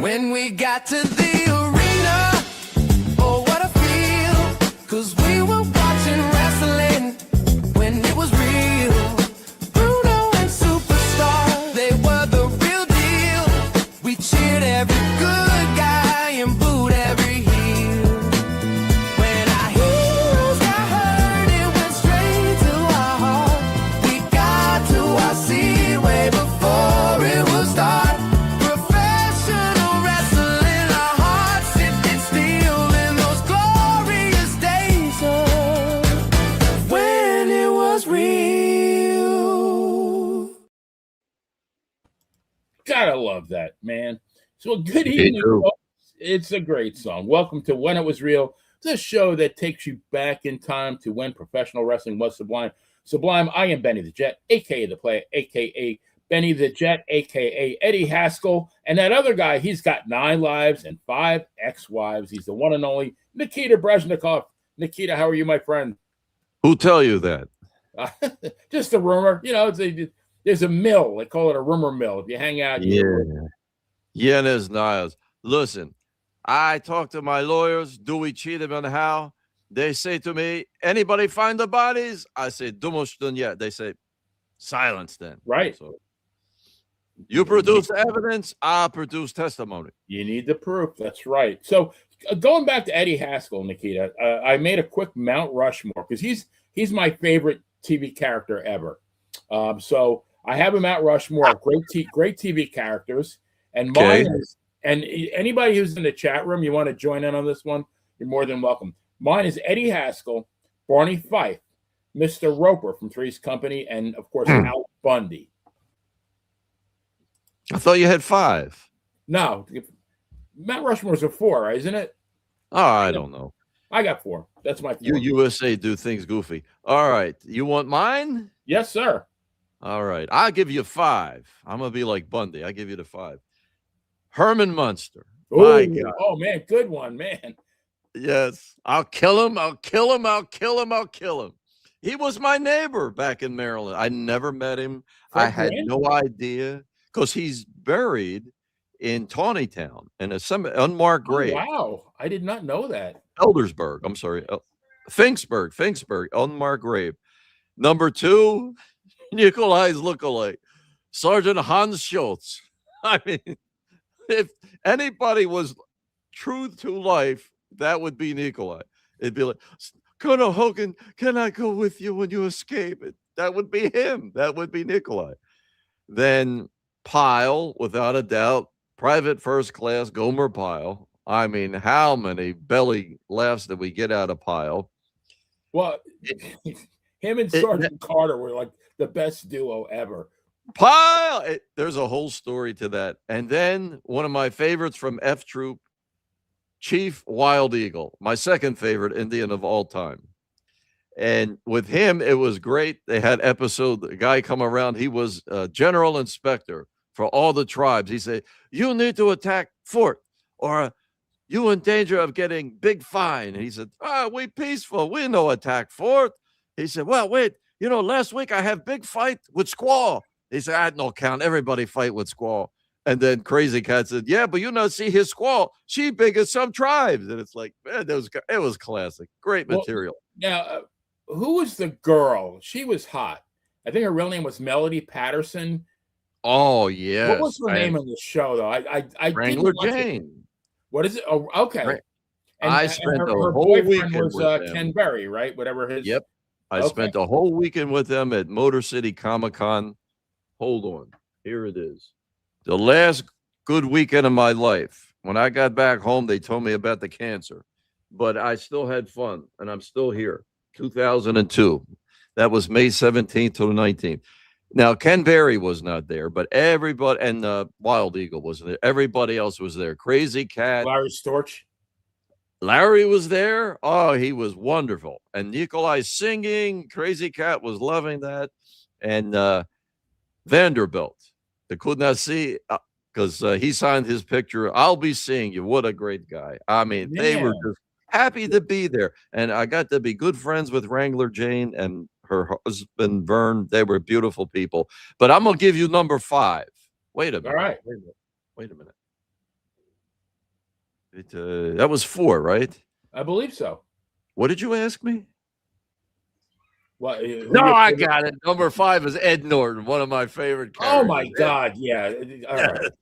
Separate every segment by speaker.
Speaker 1: When we got to the arena, oh, what a feel, 'cause we were watching wrestling when it was real. Bruno and Superstar, they were the real deal. We cheered every good guy and booed every heel. When our heroes got hurt, it went straight to our heart. We got to our seat way before it would start.
Speaker 2: Gotta love that, man. So good evening, folks. It's a great song. Welcome to When It Was Real, the show that takes you back in time to when professional wrestling was sublime. Sublime, I am Benny the Jet, a.k.a. the Playa, a.k.a. Benny the Jet, a.k.a. Eddie Haskell. And that other guy, he's got 9 lives and 5 ex-wives. He's the one and only Nikita Brezhnikov. Nikita, how are you, my friend?
Speaker 3: Who tell you that?
Speaker 2: Just a rumor. You know, there's a mill. They call it a rumor mill. If you hang out.
Speaker 3: Yeah, there's Niles. Listen, I talk to my lawyers. Do we cheat them and how? They say to me, anybody find the bodies? I say, Dumoshtun yet. They say, silence then.
Speaker 2: Right.
Speaker 3: So you produce evidence, I produce testimony.
Speaker 2: You need the proof. That's right. So going back to Eddie Haskell, Nikita, I made a quick Mount Rushmore because he's my favorite TV character ever. So I have him at Rushmore, great TV characters, and mine is. And anybody who's in the chat room, you want to join in on this one, you're more than welcome. Mine is Eddie Haskell, Barney Fife, Mr. Roper from Three's Company, and of course Al Bundy.
Speaker 3: I thought you had 5.
Speaker 2: No, Mount Rushmore's a 4, isn't it?
Speaker 3: Oh, I don't know.
Speaker 2: I got 4. That's my 4.
Speaker 3: You USA do things goofy. All right, you want mine?
Speaker 2: Yes, sir.
Speaker 3: All right, I'll give you 5. I'm gonna be like Bundy. I give you the 5. Herman Munster. My God.
Speaker 2: Oh man, good one, man.
Speaker 3: Yes, I'll kill him. I'll kill him. I'll kill him. I'll kill him. He was my neighbor back in Maryland. I never met him. I had no idea because he's buried in Tawnytown in a unmarked grave.
Speaker 2: Wow, I did not know that.
Speaker 3: Eldersburg. I'm sorry, Finksburg, unmarked grave. Number 2, Nikolai's lookalike, Sergeant Hans Schultz. I mean, if anybody was true to life, that would be Nikolai. It'd be like, Colonel Hogan, can I go with you when you escape? That would be him. That would be Nikolai. Then Pyle, without a doubt, Private First Class Gomer Pyle. I mean, how many belly laughs did we get out of Pyle?
Speaker 2: Well, him and Sergeant Carter were like the best duo ever.
Speaker 3: Pyle, there's a whole story to that. And then one of my favorites from F Troop, Chief Wild Eagle, my second favorite Indian of all time. And with him, it was great. They had the guy come around. He was general inspector for all the tribes. He said, you need to attack fort or you in danger of getting big fine. And he said, we peaceful. We no attack fort. He said, well, wait, last week I have big fight with Squaw. He said, I no count. Everybody fight with Squaw. And then Crazy Cat said, yeah, but see his Squaw. She big as some tribes. And it's like, man, it was classic. Great material.
Speaker 2: Now, who was the girl? She was hot. I think her real name was Melody Patterson.
Speaker 3: Oh, yeah.
Speaker 2: What was her name on the show, though? I
Speaker 3: Wrangler Jane.
Speaker 2: What is it? Oh, okay. And,
Speaker 3: I spent
Speaker 2: her
Speaker 3: whole
Speaker 2: boyfriend
Speaker 3: weekend
Speaker 2: was Ken Berry, right? Whatever his.
Speaker 3: Yep. I spent a whole weekend with them at Motor City Comic-Con. Hold on. Here it is. The last good weekend of my life. When I got back home, they told me about the cancer. But I still had fun, and I'm still here. 2002. That was May 17th to the 19th. Now, Ken Berry was not there, but everybody, and Wild Eagle wasn't there. Everybody else was there. Crazy Cat.
Speaker 2: Larry Storch.
Speaker 3: Larry was there. Oh, he was wonderful. And Nikolai singing. Crazy Cat was loving that. And Vanderbilt, they could not see because he signed his picture. I'll be seeing you. What a great guy. I mean, they were just happy to be there. And I got to be good friends with Wrangler Jane and her husband, Vern. They were beautiful people. But I'm going to give you number 5. Wait a minute.
Speaker 2: All right.
Speaker 3: Wait a minute. That was 4, right?
Speaker 2: I believe so.
Speaker 3: What did you ask me?
Speaker 2: What?
Speaker 3: No, I got it. Number 5 is Ed Norton, one of my favorite characters.
Speaker 2: Oh my God! Yeah. All right.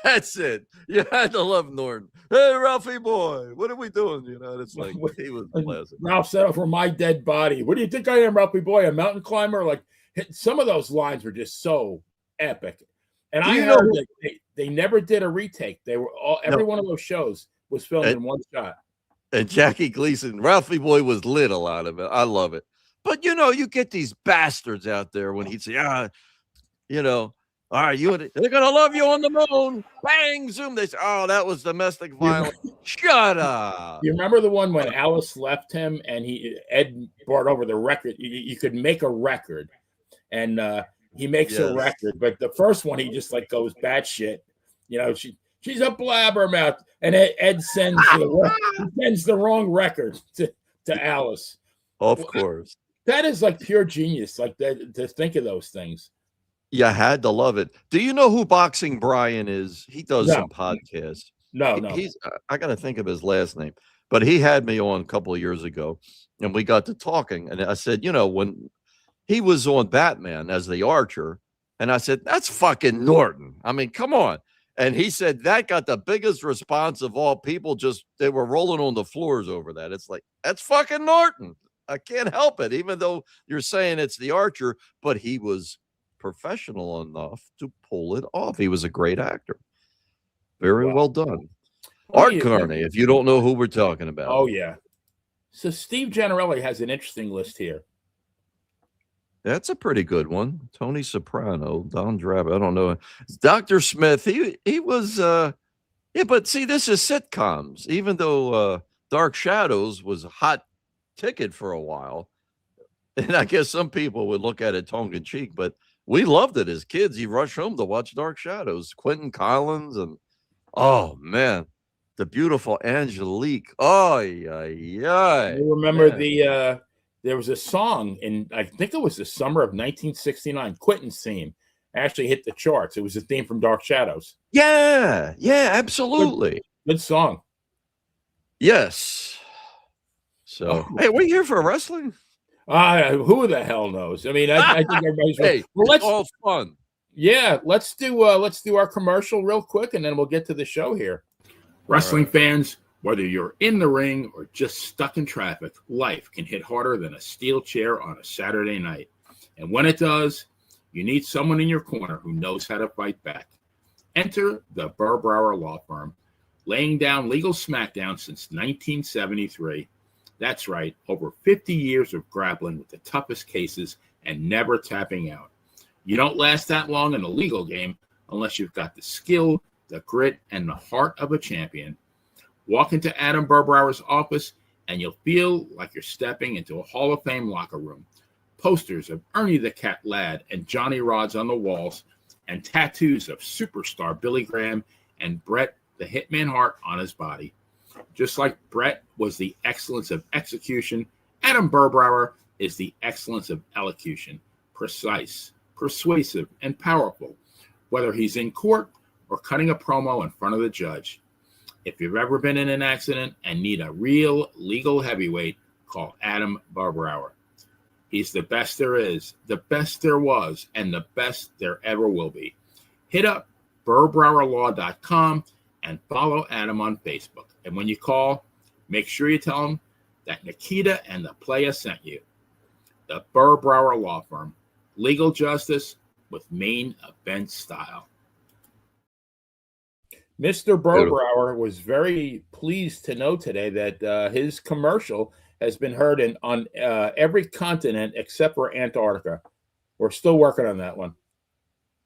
Speaker 3: That's it. You had to love Norton. Hey, Ralphie boy, what are we doing? It's like he was classic.
Speaker 2: Ralph said over my dead body. What do you think I am, Ralphie boy? A mountain climber? Like some of those lines were just so epic. And I heard that they never did a retake. They were every one of those shows was filmed in one shot.
Speaker 3: And Jackie Gleason, Ralphie boy was lit a lot of it. I love it. But you get these bastards out there when he'd say, all right, they're gonna love you on the moon. Bang, zoom. They say, oh, that was domestic violence. Shut up.
Speaker 2: You remember the one when Alice left him and Ed brought over the record? You could make a record, and he makes a record, but the first one he just like goes batshit. She's a blabbermouth, and Ed sends the wrong record to Alice.
Speaker 3: Of course.
Speaker 2: That is like pure genius, like that, to think of those things.
Speaker 3: You had to love it. Do you know who Boxing Brian is? He does some podcasts.
Speaker 2: No.
Speaker 3: I got to think of his last name, but he had me on a couple of years ago, and we got to talking, and I said, when he was on Batman as the Archer, and I said, that's fucking Norton. I mean, come on. And he said that got the biggest response of all. People they were rolling on the floors over that. It's like, that's fucking Norton. I can't help it, even though you're saying it's the Archer, but he was professional enough to pull it off. He was a great actor. Very well done. Art Carney, if you don't know who we're talking about.
Speaker 2: Oh, yeah. So Steve Gennarelli has an interesting list here.
Speaker 3: That's a pretty good one. Tony Soprano, Don Draper. I don't know. Dr. Smith, he was, but see, this is sitcoms. Even though Dark Shadows was a hot ticket for a while, and I guess some people would look at it tongue in cheek, but we loved it as kids. You rush home to watch Dark Shadows. Quentin Collins and, oh, man, the beautiful Angelique. Oh, yeah.
Speaker 2: I remember there was a song in, I think it was the summer of 1969, Quentin's theme actually hit the charts. It was a theme from Dark Shadows.
Speaker 3: Yeah, absolutely.
Speaker 2: Good song.
Speaker 3: Yes. So, hey, we're here for wrestling.
Speaker 2: Who the hell knows? I mean, I think everybody's
Speaker 3: hey, it's all fun.
Speaker 2: Yeah, let's do our commercial real quick, and then we'll get to the show here. Wrestling fans, whether you're in the ring or just stuck in traffic, life can hit harder than a steel chair on a Saturday night. And when it does, you need someone in your corner who knows how to fight back. Enter the BurBrower Law Firm, laying down legal smackdown since 1973. That's right, over 50 years of grappling with the toughest cases and never tapping out. You don't last that long in a legal game unless you've got the skill, the grit, and the heart of a champion. Walk into Adam BurBrower's office and you'll feel like you're stepping into a Hall of Fame locker room. Posters of Ernie the Cat Ladd and Johnny Rodz on the walls, and tattoos of superstar Billy Graham and Bret the Hitman Hart on his body. Just like Bret was the excellence of execution, Adam BurBrower is the excellence of elocution. Precise, persuasive, and powerful, whether he's in court or cutting a promo in front of the judge. If you've ever been in an accident and need a real legal heavyweight, call Adam BurBrower. He's the best there is, the best there was, and the best there ever will be. Hit up BurBrowerLaw.com and follow Adam on Facebook. And when you call, make sure you tell him that Nikita and the Playa sent you. The BurBrower Law Firm. Legal justice with main event style. Mr. BurBrower was very pleased to know today that his commercial has been heard on every continent except for Antarctica. We're still working on that one.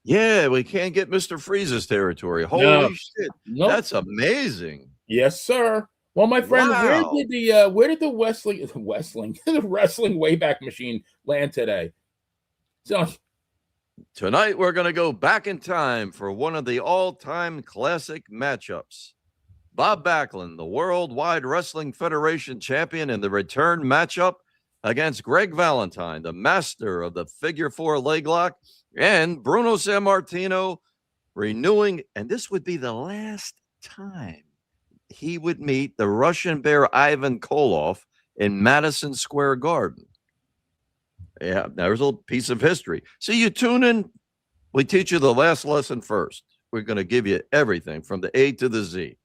Speaker 3: Yeah, we can't get Mr. Freeze's territory. Holy shit. Nope. That's amazing.
Speaker 2: Yes, sir. Well, my friend, where did the Wrestling Wayback Machine land today? So
Speaker 3: tonight we're going to go back in time for one of the all-time classic matchups. Bob Backlund, the Worldwide Wrestling Federation champion, in the return matchup against Greg Valentine, the master of the figure four leg lock, and Bruno Sammartino renewing, and this would be the last time he would meet the Russian Bear Ivan Koloff in Madison Square Garden. Yeah, there's a little piece of history. So you tune in. We teach you the last lesson first. We're going to give you everything from the A to the Z.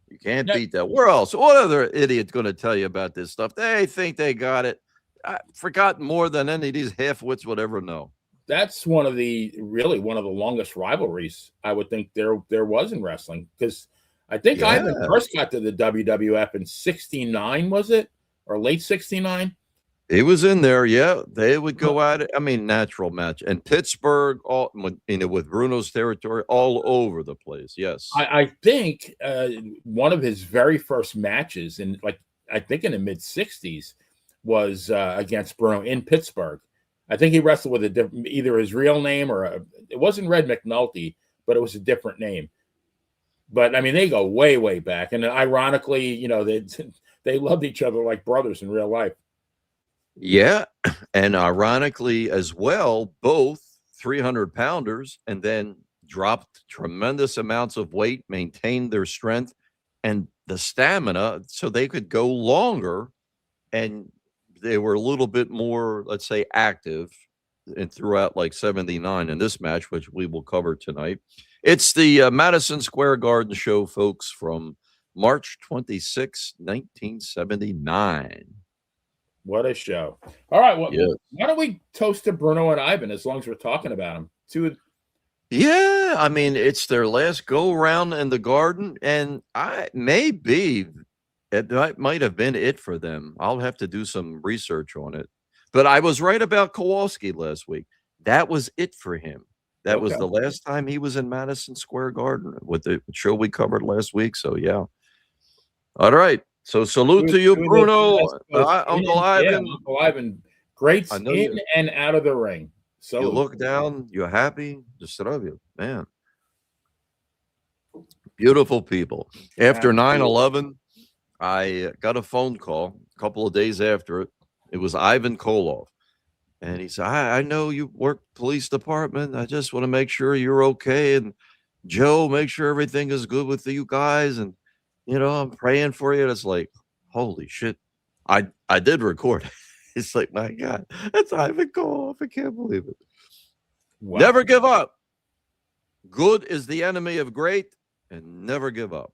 Speaker 3: You can't beat that. Where else? What other idiot's going to tell you about this stuff? They think they got it. I've forgotten more than any of these half-wits would ever know.
Speaker 2: That's one of the longest rivalries I would think there was in wrestling, because I think Ivan first got to the WWF in '69, was it, or late '69?
Speaker 3: He was in there, yeah. They would go at it. I mean, natural match. And Pittsburgh, all with Bruno's territory, all over the place. Yes,
Speaker 2: I think one of his very first matches, I think in the mid '60s, was against Bruno in Pittsburgh. I think he wrestled with either his real name or it wasn't Red McNulty, but it was a different name. But I mean, they go way, way back, and ironically, they loved each other like brothers in real life.
Speaker 3: Yeah, and ironically as well, both 300-pounders, and then dropped tremendous amounts of weight, maintained their strength and the stamina so they could go longer, and they were a little bit more, let's say, active and throughout like 79 in this match, which we will cover tonight. It's the Madison Square Garden show, folks, from March 26, 1979.
Speaker 2: What a show. All right. Why don't we toast to Bruno and Ivan as long as we're talking about them?
Speaker 3: Yeah, I mean, it's their last go around in the Garden, and it might have been it for them. I'll have to do some research on it. But I was right about Kowalski last week. That was it for him. That was the last time he was in Madison Square Garden with the show we covered last week. So, yeah. All right. So salute to you, Bruno, Uncle Ivan.
Speaker 2: Yeah, Uncle Ivan, greats in and out of the ring. So
Speaker 3: you look down, you're happy. Just love you, man. Beautiful people. After 9/11, I got a phone call a couple of days after it. It was Ivan Koloff. And he said, I know you work police department. I just want to make sure you're okay. And Joe, make sure everything is good with you guys. And I'm praying for you. And it's like, holy shit. I did record it. It's like, my God, that's Ivan Koloff. I can't believe it. Wow. Never give up. Good is the enemy of great, and never give up.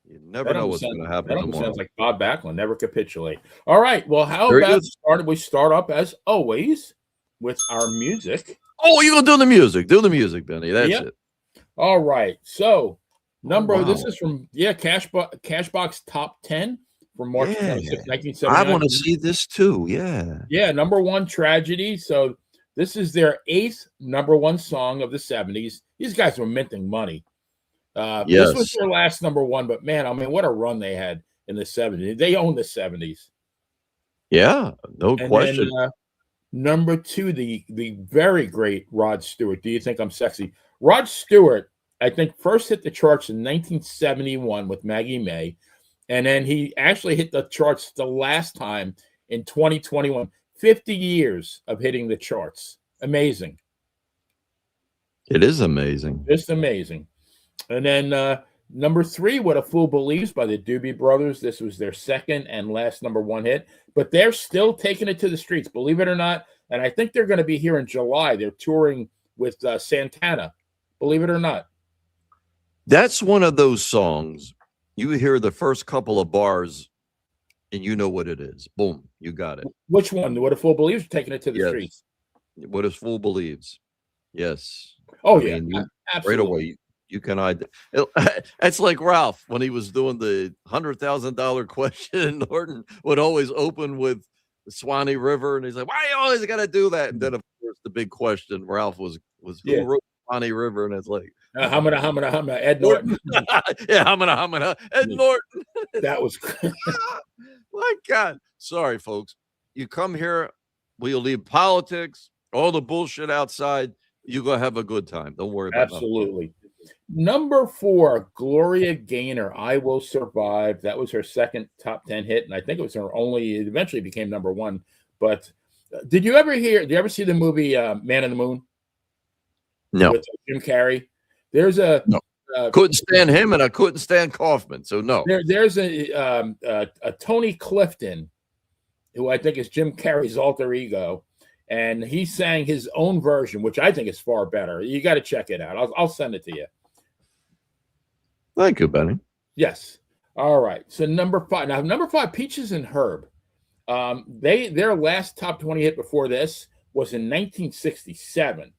Speaker 3: You never know what's going to happen tomorrow.
Speaker 2: Sounds like Bob Backlund. Never capitulate. All right. Well, how about we start up as always with our music?
Speaker 3: Oh, you're going to do the music. Do the music, Benny. That's it.
Speaker 2: All right. So, this is from Cashbox Top 10 from March 26, 1979.
Speaker 3: I want to see this too. Yeah.
Speaker 2: Yeah, number one, Tragedy. So this is their 8th number one song of the 70s. These guys were minting money. This was their last number one, but man, I mean, what a run they had in the 70s. They owned the 70s.
Speaker 3: Yeah, no question.
Speaker 2: Then, number 2, the very great Rod Stewart. Do You Think I'm Sexy? Rod Stewart, I think, first hit the charts in 1971 with Maggie May. And then he actually hit the charts the last time in 2021. 50 years of hitting the charts. Amazing.
Speaker 3: It is amazing.
Speaker 2: Just amazing. And then number 3, What a Fool Believes by the Doobie Brothers. This was their second and last number one hit. But they're still taking it to the streets, believe it or not. And I think they're going to be here in July. They're touring with Santana, believe it or not.
Speaker 3: That's one of those songs. You hear the first couple of bars, and you know what it is. Boom, you got it.
Speaker 2: Which one? What a Fool Believes? Taking it to the streets.
Speaker 3: What a Fool Believes. Yes.
Speaker 2: Oh,
Speaker 3: absolutely. Right away, you can. It's like Ralph when he was doing the $100,000 question. Norton would always open with the Swanee River, and he's like, "Why you always got to do that?" And then, of course, the big question, Ralph was who wrote Swanee River, and it's like,
Speaker 2: Hamana, Ed Norton.
Speaker 3: Hamana, Ed Norton.
Speaker 2: That was
Speaker 3: my God. Sorry, folks. You come here, we'll leave politics, all the bullshit outside. You're going to have a good time. Don't worry about it.
Speaker 2: Absolutely. Number 4, Gloria Gaynor, I Will Survive. That was her second top 10 hit, and I think it was her only. It eventually became number 1. But did you ever see the movie Man in the Moon?
Speaker 3: No.
Speaker 2: With Jim Carrey? There's a
Speaker 3: couldn't stand him, and I couldn't stand Kaufman. So no.
Speaker 2: There's a Tony Clifton, who I think is Jim Carrey's alter ego, and he sang his own version, which I think is far better. You got to check it out. I'll send it to you.
Speaker 3: Thank you, Benny.
Speaker 2: Yes. All right. So number 5. Now, number 5, Peaches and Herb. Their last top 20 hit before this was in 1967.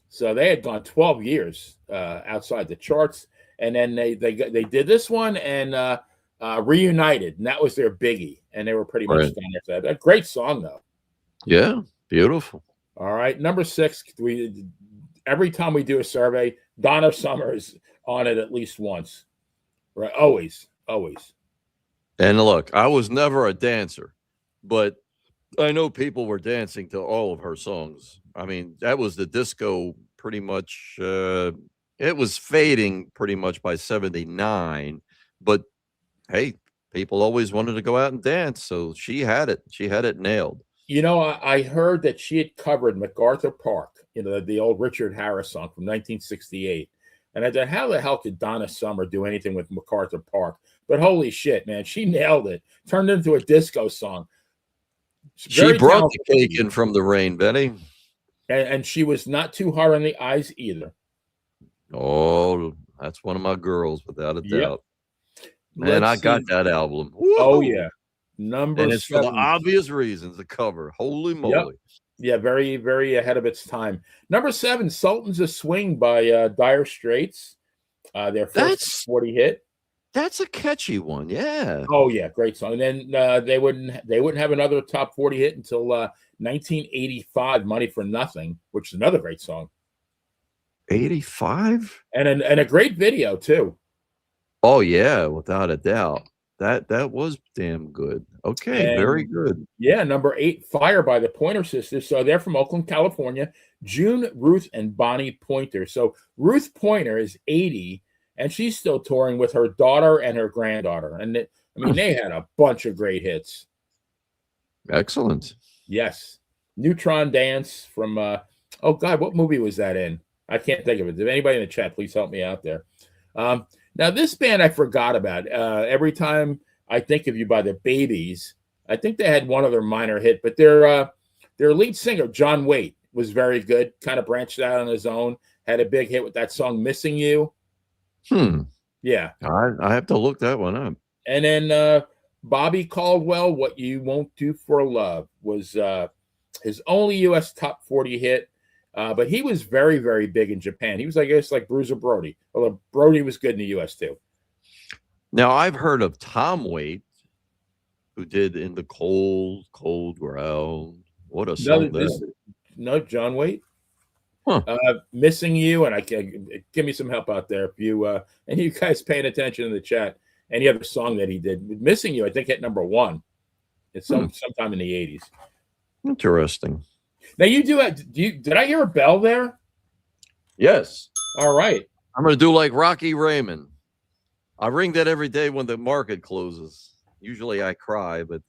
Speaker 2: So they had gone 12 years outside the charts, and then they did this one and reunited, and that was their biggie, and they were pretty much done after that. A great song though.
Speaker 3: Yeah, beautiful.
Speaker 2: All right, number 6. Every time we do a survey, Donna Summer is on it at least once, right? Always.
Speaker 3: And look, I was never a dancer, but I know people were dancing to all of her songs. I mean, that was the disco pretty much. It was fading pretty much by 79, but hey, people always wanted to go out and dance, so she had it. She had it nailed.
Speaker 2: You know, I heard that she had covered MacArthur Park, the old Richard Harris song from 1968. And I thought, how the hell could Donna Summer do anything with MacArthur Park? But holy shit, man, she nailed it. Turned it into a disco song.
Speaker 3: She brought the cake in from the rain, Benny.
Speaker 2: And she was not too hard on the eyes either.
Speaker 3: Oh, that's one of my girls, without a doubt.
Speaker 2: Man,
Speaker 3: I got that album.
Speaker 2: Woo! Oh, yeah.
Speaker 3: And it's 7. For the obvious reasons, the cover. Holy moly.
Speaker 2: Yep. Yeah, very, very ahead of its time. Number 7, Sultans of Swing by Dire Straits. Their first 40 hit.
Speaker 3: That's a catchy one, yeah.
Speaker 2: Oh yeah, great song. And then they wouldn't have another top 40 hit until 1985, Money for Nothing, which is another great song.
Speaker 3: 85?
Speaker 2: And a great video too.
Speaker 3: Oh yeah, without a doubt. That was damn good. Okay, very good.
Speaker 2: Yeah, number 8, Fire by the Pointer Sisters. So they're from Oakland, California. June, Ruth, and Bonnie Pointer. So Ruth Pointer is 80, and she's still touring with her daughter and her granddaughter. And they had a bunch of great hits. Excellent. Yes. Neutron Dance from, oh God, what movie was that in? I can't think of it. If anybody in the chat, please help me out there. Now, this band I forgot about. Every Time I Think of You by the Babies. I think they had one other minor hit, but their lead singer, John Waite, was very good, kind of branched out on his own, had a big hit with that song, Missing You. Yeah. I have to look that one up. And then Bobby Caldwell, What You Won't Do for Love, was his only U.S. top 40 hit. But he was very, very big in Japan. He was, I guess, like Bruiser Brody. Although Brody was good in the U.S. too.
Speaker 3: Now, I've heard of Tom Waite, who did In the Cold, Cold Ground. What a song
Speaker 2: No, John Waite.
Speaker 3: Huh.
Speaker 2: Missing You, and I can give me some help out there if you and you guys paying attention in the chat. Any other song that he did, Missing You, I think hit number 1. It's sometime in the 80s.
Speaker 3: Interesting.
Speaker 2: Now did I hear a bell there?
Speaker 3: Yes.
Speaker 2: All right.
Speaker 3: I'm going to do like Rocky Raymond. I ring that every day when the market closes. Usually I cry, but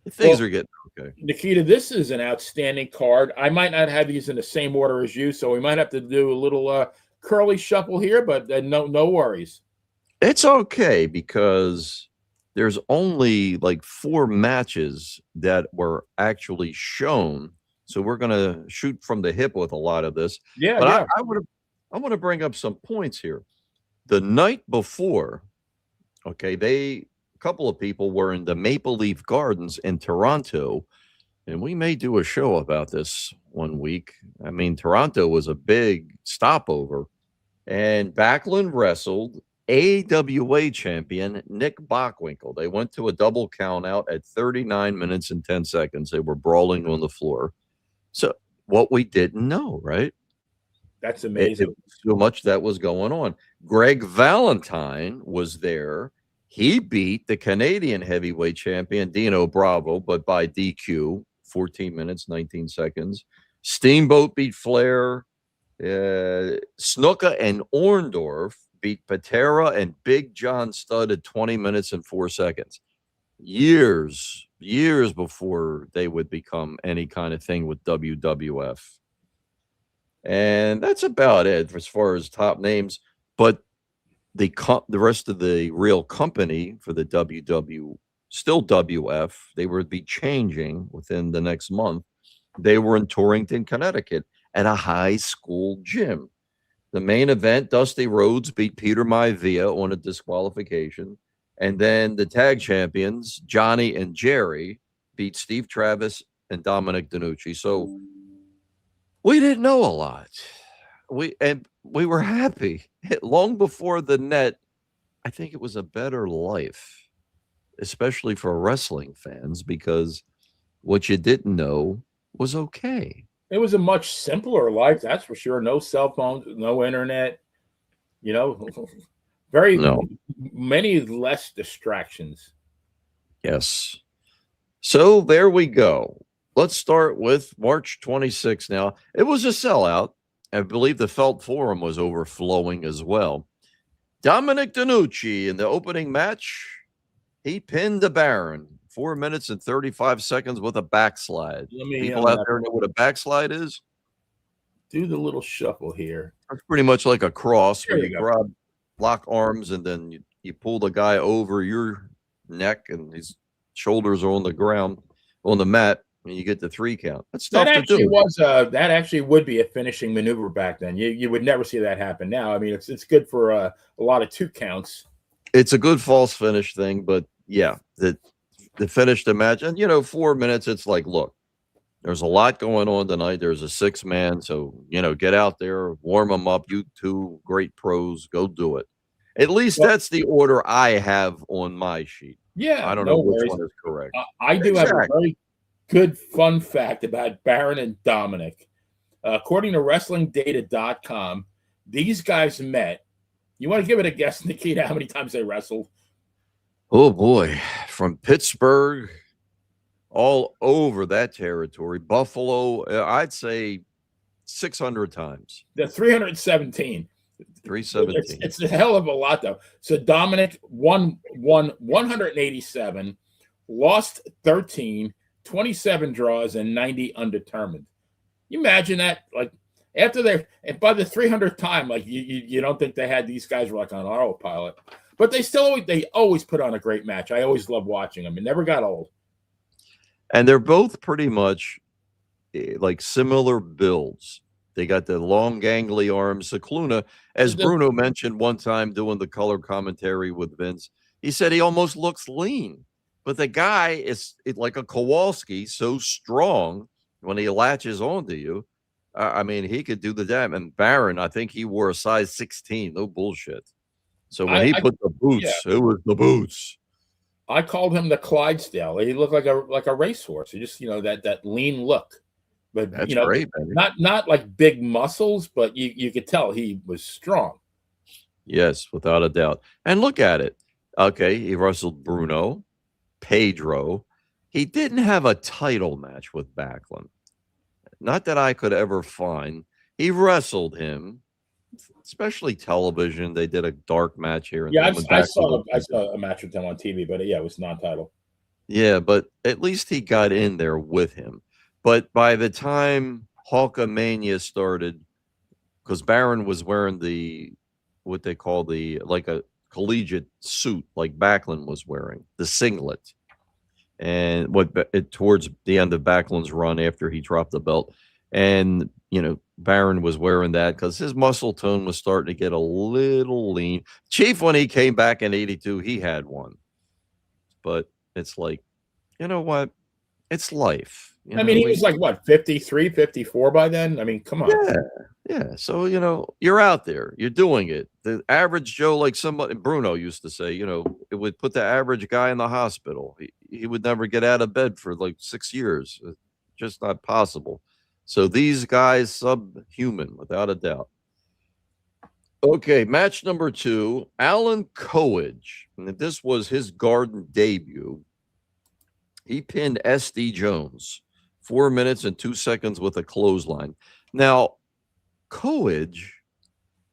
Speaker 3: things are getting okay.
Speaker 2: Nikita, this is an outstanding card. I might not have these in the same order as you, so we might have to do a little curly shuffle here, but no worries.
Speaker 3: It's okay because there's only like 4 matches that were actually shown. So we're going to shoot from the hip with a lot of this.
Speaker 2: Yeah.
Speaker 3: But I want to bring up some points here. The night before, okay, a couple of people were in the Maple Leaf Gardens in Toronto, and we may do a show about this one week. I mean, Toronto was a big stopover, and Backlund wrestled AWA champion Nick Bockwinkel. They went to a double count out at 39 minutes and 10 seconds. They were brawling on the floor. So what we didn't know, right?
Speaker 2: That's amazing.
Speaker 3: So much that was going on. Greg Valentine was there. He beat the Canadian heavyweight champion Dino Bravo, but by DQ, 14 minutes, 19 seconds. Steamboat beat Flair. Snuka and Orndorff beat Patera and Big John Studd at 20 minutes and 4 seconds. Years before they would become any kind of thing with WWF. And that's about it as far as top names. But the rest of the real company for the still WF, they would be changing within the next month. They were in Torrington, Connecticut at a high school gym. The main event, Dusty Rhodes beat Peter Maivia on a disqualification. And then the tag champions, Johnny and Jerry, beat Steve Travis and Dominic DeNucci. So we didn't know a lot. We were happy. Long before the net, I think it was a better life, especially for wrestling fans, because what you didn't know was okay.
Speaker 2: It was a much simpler life, that's for sure. No cell phones, no internet, very many less distractions.
Speaker 3: Yes. So there we go. Let's start with March 26th now. It was a sellout. I believe the Felt Forum was overflowing as well. Dominic DeNucci in the opening match, he pinned the Baron. 4 minutes and 35 seconds with a backslide. People out there know what a backslide is?
Speaker 2: Do the little shuffle here.
Speaker 3: It's pretty much like a cross where you grab, lock arms, and then you pull the guy over your neck, and his shoulders are on the ground, on the mat, and you get the 3 count. That's tough to do.
Speaker 2: That actually would be a finishing maneuver back then. You would never see that happen now. I mean, it's good for a lot of 2 counts.
Speaker 3: It's a good false finish thing, but yeah, to finish the match. And, 4 minutes, it's like, look, there's a lot going on tonight. There's a 6-man. So, get out there, warm them up. You 2 great pros, go do it. At least that's the order I have on my sheet.
Speaker 2: Yeah.
Speaker 3: I don't know which one is correct.
Speaker 2: I do have a very good fun fact about Baron and Dominic. According to WrestlingData.com, these guys met. You want to give it a guess, Nikita, how many times they wrestled?
Speaker 3: Oh, boy. From Pittsburgh, all over that territory. Buffalo, I'd say 600 times.
Speaker 2: That's 317.
Speaker 3: 317.
Speaker 2: It's a hell of a lot, though. So Dominic won 187, lost 13, 27 draws, and 90 undetermined. You imagine that? Like, after and by the 300th time, like, you don't think they had these guys were like on autopilot. But they always put on a great match. I always loved watching them. It never got old.
Speaker 3: And they're both pretty much like similar builds. They got the long, gangly arms. Scicluna, as Bruno mentioned one time doing the color commentary with Vince, he said he almost looks lean. But the guy is like a Kowalski, so strong when he latches onto you. I mean, he could do the damn. And Baron, I think he wore a size 16. No bullshit. So when he put the boots, it was the boots.
Speaker 2: I called him the Clydesdale. He looked like a racehorse. He just, that lean look. But
Speaker 3: that's great, baby.
Speaker 2: Not like big muscles, but you could tell he was strong.
Speaker 3: Yes, without a doubt. And look at it. Okay, he wrestled Bruno, Pedro. He didn't have a title match with Backlund. Not that I could ever find. He wrestled him. Especially television, they did a dark match here.
Speaker 2: Yeah, I saw a match with him on TV, but it was non-title.
Speaker 3: Yeah, but at least he got in there with him. But by the time Hulkamania started, because Baron was wearing what they call like a collegiate suit, like Backlund was wearing, the singlet, and towards the end of Backlund's run after he dropped the belt, and Baron was wearing that because his muscle tone was starting to get a little lean. Chief, when he came back in 82, he had one. But it's like, you know what? It's life.
Speaker 2: He was like, what, 53, 54 by then? I mean, come on.
Speaker 3: Yeah. So, you're out there. You're doing it. The average Joe, like somebody, Bruno used to say, it would put the average guy in the hospital. He would never get out of bed for like 6 years. It's just not possible. So these guys, subhuman, without a doubt. Okay, match number 2, Alan Coage. And this was his Garden debut. He pinned SD Jones, 4 minutes and 2 seconds with a clothesline. Now, Coage,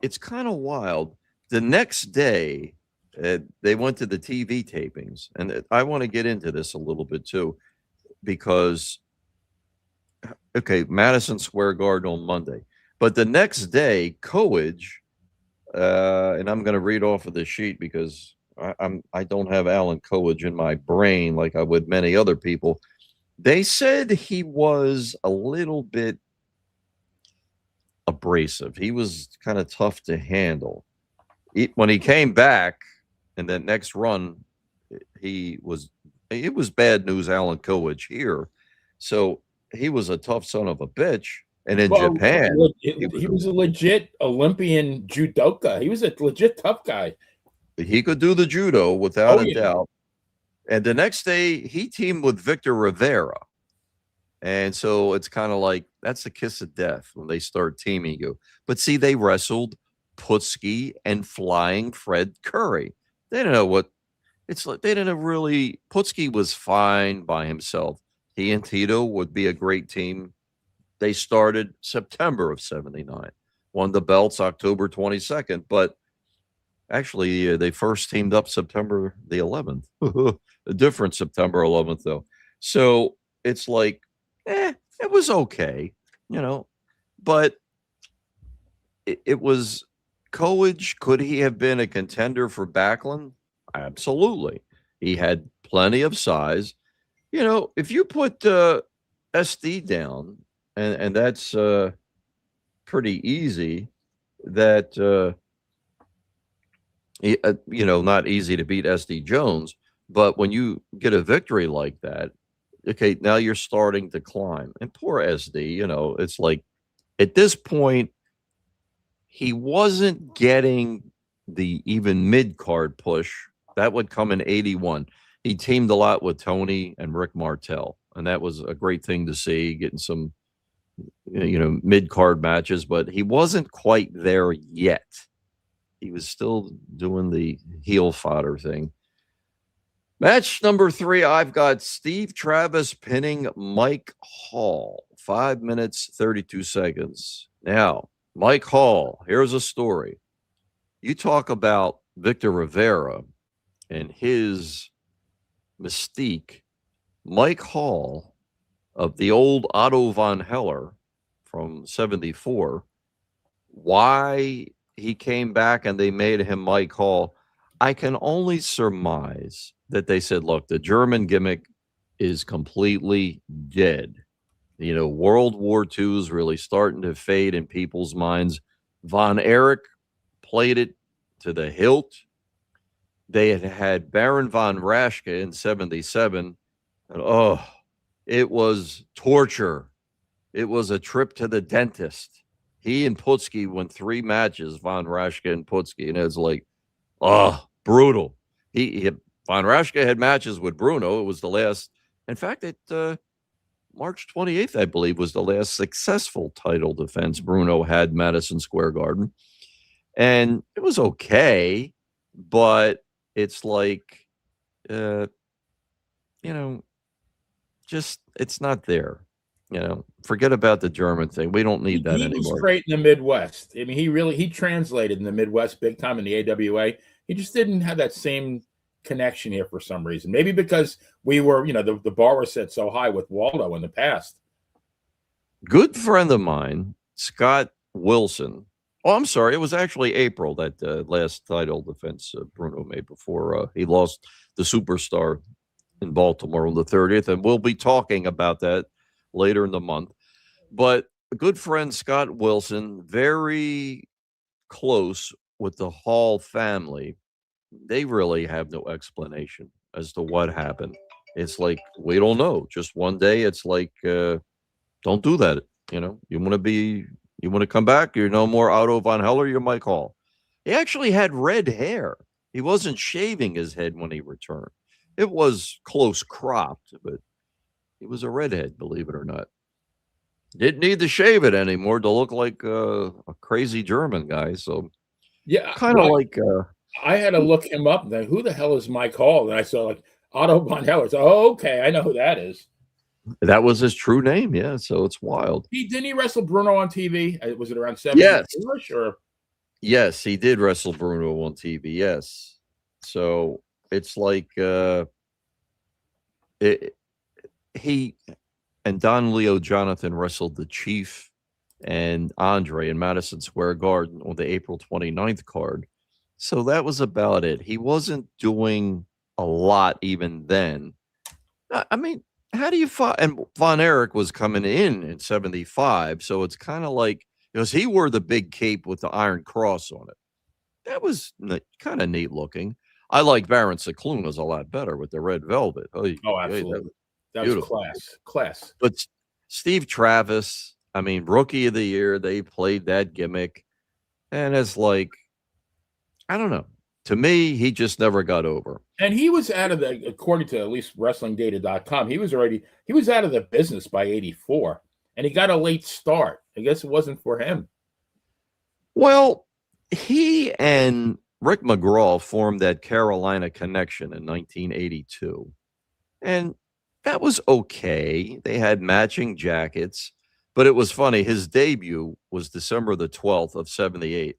Speaker 3: it's kind of wild. The next day, they went to the TV tapings. And I want to get into this a little bit too, because... Okay, Madison Square Garden on Monday. But the next day, Coage, and I'm going to read off of the sheet because I don't have Alan Coage in my brain like I would many other people. They said he was a little bit abrasive. He was kind of tough to handle. When he came back in that next run, it was bad news Alan Coage here. So he was a tough son of a bitch. And in Japan,
Speaker 2: he was a legit Olympian judoka. He was a legit tough guy.
Speaker 3: He could do the judo without a doubt. And the next day, he teamed with Victor Rivera. And so it's kind of like, that's the kiss of death when they start teaming you. But see, they wrestled Putsky and Flying Fred Curry. They didn't know what it's like. They didn't really. Putsky was fine by himself. He and Tito would be a great team. They started September of '79, won the belts October 22nd, but actually they first teamed up September the 11th. A different September 11th, though. So it's like, it was okay, but it was Coage. Could he have been a contender for Backlund? Absolutely. He had plenty of size. If you put SD down, and that's pretty easy, that, not easy to beat SD Jones, but when you get a victory like that, okay, now you're starting to climb. And poor SD, it's like at this point, he wasn't getting the even mid-card push. That would come in 81. He teamed a lot with Tony and Rick Martel, and that was a great thing to see, getting some, mid-card matches, but he wasn't quite there yet. He was still doing the heel fodder thing. Match number 3, I've got Steve Travis pinning Mike Hall, 5 minutes, 32 seconds. Now, Mike Hall, here's a story. You talk about Victor Rivera and his mystique. Mike Hall of the old Otto von Heller from 74, why he came back and they made him Mike Hall, I can only surmise that they said, look, the German gimmick is completely dead. World War II is really starting to fade in people's minds. Von Erich played it to the hilt. They had Baron von Raschke in 77. And, it was torture. It was a trip to the dentist. He and Putsky won 3 matches, von Raschke and Putsky, and it's like, brutal. Von Raschke had matches with Bruno. It was the last. In fact, March 28th, I believe, was the last successful title defense Bruno had Madison Square Garden. And it was okay, but it's like, just it's not there. Forget about the German thing. We don't need that anymore.
Speaker 2: He was great in the Midwest. I mean, he translated in the Midwest big time in the AWA. He just didn't have that same connection here for some reason. Maybe because we were, the bar was set so high with Waldo in the past.
Speaker 3: Good friend of mine, Scott Wilson. Oh, I'm sorry. It was actually April, that last title defense Bruno made before he lost the superstar in Baltimore on the 30th. And we'll be talking about that later in the month. But a good friend, Scott Wilson, very close with the Hall family. They really have no explanation as to what happened. It's like, we don't know. Just one day, it's like, don't do that. You want to come back. You're no more Otto von Heller. You're Mike Hall. He actually had red hair. He wasn't shaving his head when he returned. It was close cropped, but he was a redhead, believe it or not. Didn't need to shave it anymore to look like a crazy German guy. So,
Speaker 2: yeah,
Speaker 3: kind of like.
Speaker 2: I had to look him up. Then who the hell is Mike Hall? And I saw like Otto von Heller. So, okay, I know who that is.
Speaker 3: That was his true name, yeah. So it's wild.
Speaker 2: Didn't he wrestle Bruno on TV? Was it around 70?
Speaker 3: Yes.
Speaker 2: Or?
Speaker 3: Yes, he did wrestle Bruno on TV. Yes. So it's like he and Don Leo Jonathan wrestled the Chief and Andre in Madison Square Garden on the April 29th card. So that was about it. He wasn't doing a lot even then. I mean, how do you find? And Von Erich was coming in 75, so it's kind of like, because he wore the big cape with the Iron Cross on it. That was kind of neat looking. I like Baron Scicluna's a lot better with the red velvet.
Speaker 2: Oh, absolutely. That was class.
Speaker 3: But Steve Travis, I mean, Rookie of the Year, they played that gimmick. And it's like, I don't know. To me, he just never got over.
Speaker 2: And he was out of the, according to at least WrestlingData.com, he was out of the business by 84. And he got a late start. I guess it wasn't for him.
Speaker 3: Well, he and Rick McGraw formed that Carolina connection in 1982. And that was okay. They had matching jackets. But it was funny. His debut was December the 12th of 78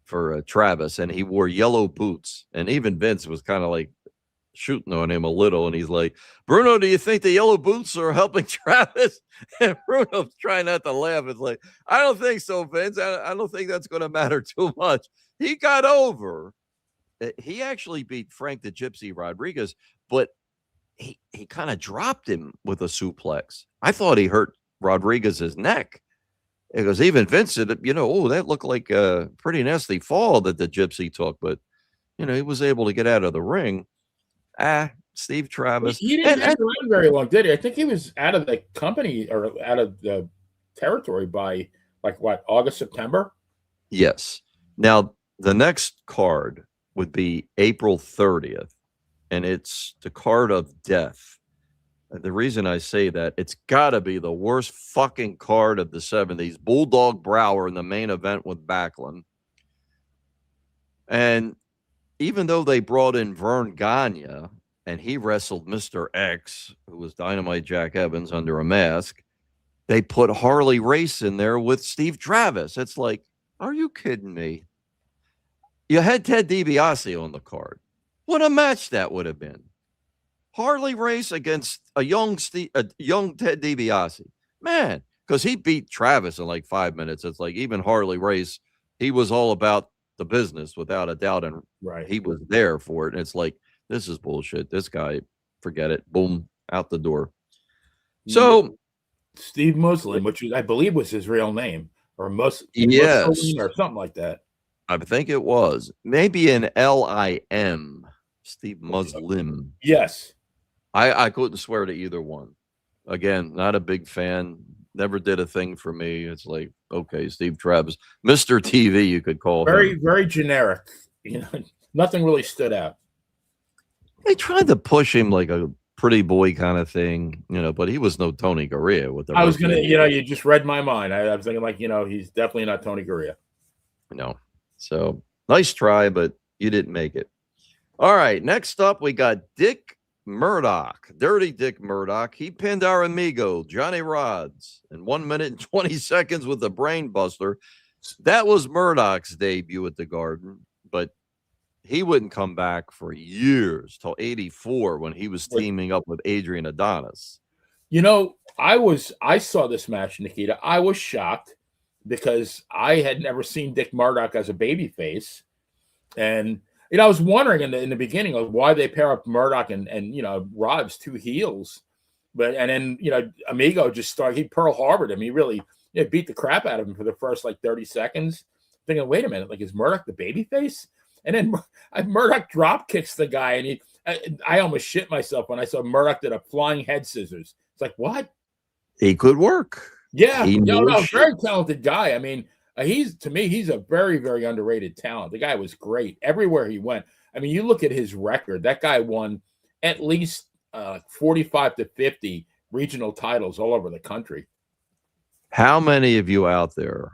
Speaker 3: for Travis. And he wore yellow boots. And even Vince was kind of like shooting on him a little. And he's like, Bruno, do you think the yellow boots are helping Travis? And Bruno's trying not to laugh. It's like, I don't think so, Vince. I don't think that's going to matter too much. He got over. He actually beat Frank the Gypsy Rodriguez, but he kind of dropped him with a suplex. I thought he hurt Rodriguez's neck. Because even Vince said, that looked like a pretty nasty fall that the Gypsy took, but he was able to get out of the ring. Steve Travis.
Speaker 2: He didn't hang around very long, did he? I think he was out of the company or out of the territory by August, September?
Speaker 3: Yes. Now, the next card would be April 30th, and it's the card of death. The reason I say that, it's got to be the worst fucking card of the 70s. Bulldog Brower in the main event with Backlund. And even though they brought in Vern Gagne, and he wrestled Mr. X, who was Dynamite Jack Evans under a mask, they put Harley Race in there with Steve Travis. It's like, are you kidding me? You had Ted DiBiase on the card. What a match that would have been. Harley Race against a young Ted DiBiase. Man, because he beat Travis in like 5 minutes. It's like even Harley Race, he was all about the business without a doubt. And he was there for it. And it's like, this is bullshit. This guy, forget it. Boom, out the door. So
Speaker 2: Steve Muslin, which I believe was his real name, or
Speaker 3: yes,
Speaker 2: or something like that.
Speaker 3: I think it was maybe an Lim. Steve Muslim.
Speaker 2: Yes.
Speaker 3: I couldn't swear to either one. Again, not a big fan. Never did a thing for me. It's like, okay, Steve Travis, Mr. TV, you could call him.
Speaker 2: Very generic. Nothing really stood out.
Speaker 3: They tried to push him like a pretty boy kind of thing, but he was no Tony Garea.
Speaker 2: I was gonna, you just read my mind. I was thinking he's definitely not Tony Garea.
Speaker 3: No. So nice try, but you didn't make it. All right, next up, we got Dick Murdoch, Dirty Dick Murdoch. He pinned our amigo, Johnny Rodz, in 1 minute and 20 seconds with a brain buster. That was Murdoch's debut at the Garden, but he wouldn't come back for years, till 84 when he was teaming up with Adrian Adonis.
Speaker 2: I saw this match, Nikita. I was shocked because I had never seen Dick Murdoch as a babyface. And I was wondering in the beginning of why they pair up Murdoch and Rodz, two heels, and then Amigo just started. He Pearl Harbored him. He really beat the crap out of him for the first 30 seconds. Thinking, wait a minute, is Murdoch the babyface? And then Murdoch drop kicks the guy, and I almost shit myself when I saw Murdoch did a flying head scissors. It's like, what?
Speaker 3: He could work.
Speaker 2: Yeah, very talented guy. I mean. He's a very, very underrated talent. The guy was great everywhere he went. I mean, you look at his record. That guy won at least 45 to 50 regional titles all over the country.
Speaker 3: How many of you out there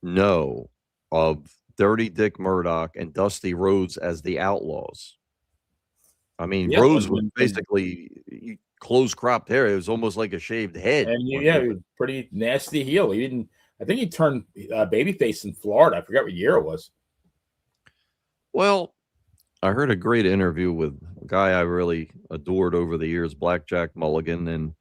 Speaker 3: know of Dirty Dick Murdoch and Dusty Rhodes as the Outlaws? I mean, Rhodes was basically close cropped hair. It was almost like a shaved head.
Speaker 2: And he was pretty nasty heel. I think he turned babyface in Florida. I forgot what year it was.
Speaker 3: Well, I heard a great interview with a guy I really adored over the years, Blackjack Mulligan. And,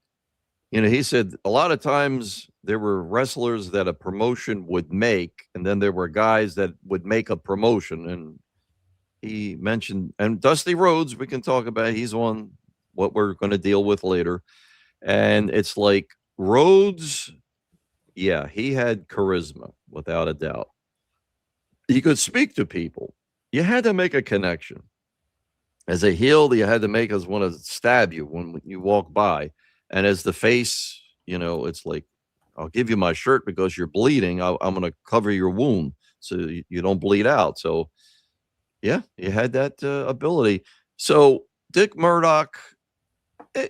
Speaker 3: he said a lot of times there were wrestlers that a promotion would make, and then there were guys that would make a promotion. And he mentioned, and Dusty Rhodes, we can talk about, he's on what we're going to deal with later. And it's like Rhodes, yeah, he had charisma without a doubt. He could speak to people. You had to make a connection. As a heel, you had to make us want to stab you when you walk by. And as the face, you know, it's like, I'll give you my shirt because you're bleeding. I'm going to cover your wound so you don't bleed out. So, yeah, you had that ability. So Dick Murdoch,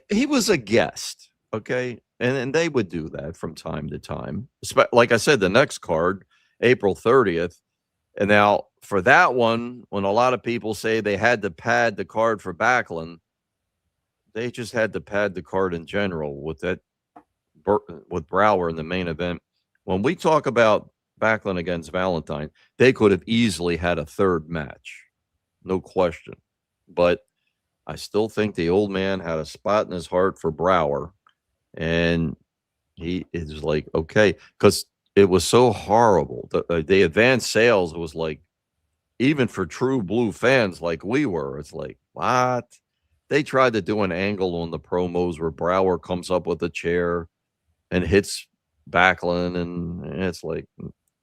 Speaker 3: he was a guest, okay? And they would do that from time to time. Like I said, the next card, April 30th. And now for that one, when a lot of people say they had to pad the card for Backlund, they just had to pad the card in general with that, with Brower in the main event. When we talk about Backlund against Valentine, they could have easily had a third match, no question. But I still think the old man had a spot in his heart for Brower, and he is like, okay, because it was so horrible. The advanced sales was like, even for true blue fans like we were, it's like, what? They tried to do an angle on the promos where Brower comes up with a chair and hits Backlund, and it's like,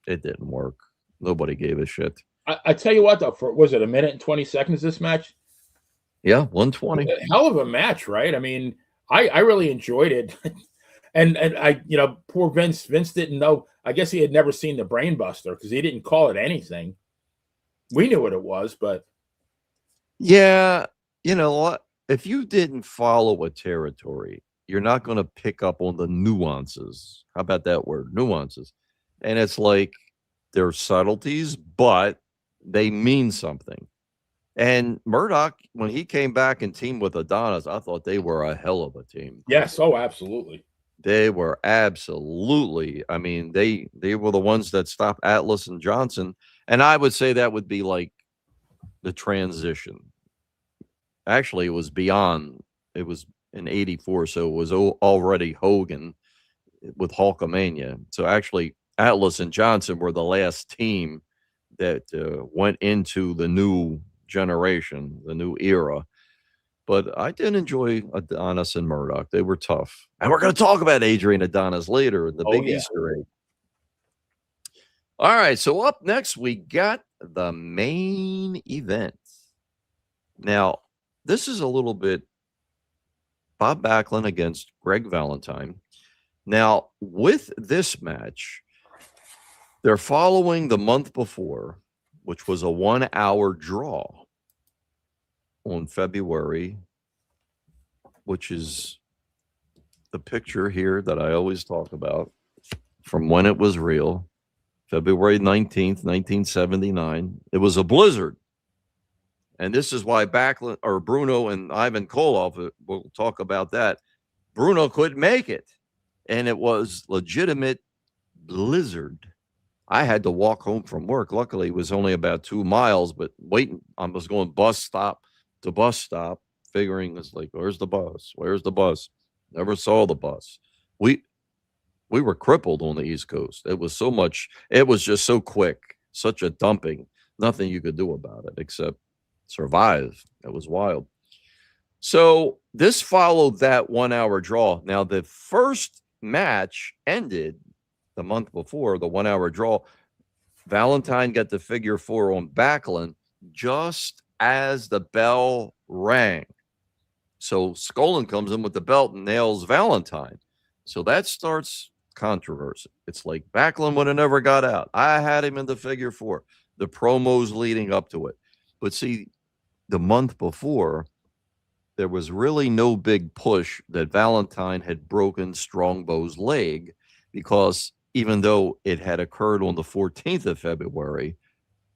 Speaker 3: it didn't work. Nobody gave a shit.
Speaker 2: I tell you what, though, for was it a minute and 20 seconds this match?
Speaker 3: Yeah, 120.
Speaker 2: Hell of a match, right? I mean, I really enjoyed it. and I, you know, poor Vince didn't know. I guess he had never seen the Brain Buster because he didn't call it anything. We knew what it was, but
Speaker 3: yeah, you know what? If you didn't follow a territory, you're not going to pick up on the nuances. How about that word? Nuances. And it's like they're subtleties, but they mean something. And Murdoch, when he came back and teamed with Adonis, I thought they were a hell of a team.
Speaker 2: yes, oh, absolutely.
Speaker 3: They were absolutely. I mean, they were the ones that stopped Atlas and Johnson. And I would say that would be like the transition. Actually, it was beyond. It was in '84, so it was already Hogan with Hulkamania. So actually, Atlas and Johnson were the last team that went into the new generation, the new era. But I did enjoy Adonis and Murdoch. They were tough. And we're going to talk about Adrian Adonis later in the big Easter egg. All right, so up next, we got the main event. Now, this is a little bit Bob Backlund against Greg Valentine. Now, with this match, they're following the month before, which was a 1-hour draw on February, which is the picture here that I always talk about from when it was real, February 19th, 1979. It was a blizzard. And this is why Backlund, or Bruno and Ivan Koloff, we'll talk about that. Bruno couldn't make it. And it was legitimate blizzard. I had to walk home from work. Luckily, it was only about 2 miles, but waiting, I was going bus stop to bus stop, figuring it's like, where's the bus? Where's the bus? Never saw the bus. We were crippled on the East Coast. It was so much, it was just so quick, such a dumping. Nothing you could do about it except survive. It was wild. So this followed that 1-hour draw. Now, the first match ended the month before, the 1-hour draw. Valentine got the figure 4 on Backlund just as the bell rang. So Skolin comes in with the belt and nails Valentine. So that starts controversy. It's like Backlund would have never got out. I had him in the figure 4. The promos leading up to it. But see, the month before, there was really no big push that Valentine had broken Strongbow's leg, because even though it had occurred on the 14th of February,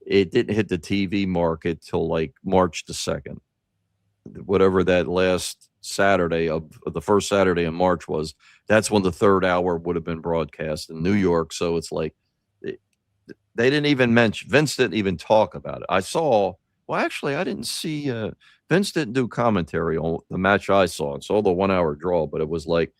Speaker 3: it didn't hit the TV market till like March the 2nd. Whatever that last Saturday of the first Saturday in March was, that's when the 3rd hour would have been broadcast in New York. So it's like they didn't even mention, Vince didn't even talk about it. I saw, well, actually, I didn't see, Vince didn't do commentary on the match I saw. I saw the 1-hour draw, but it was like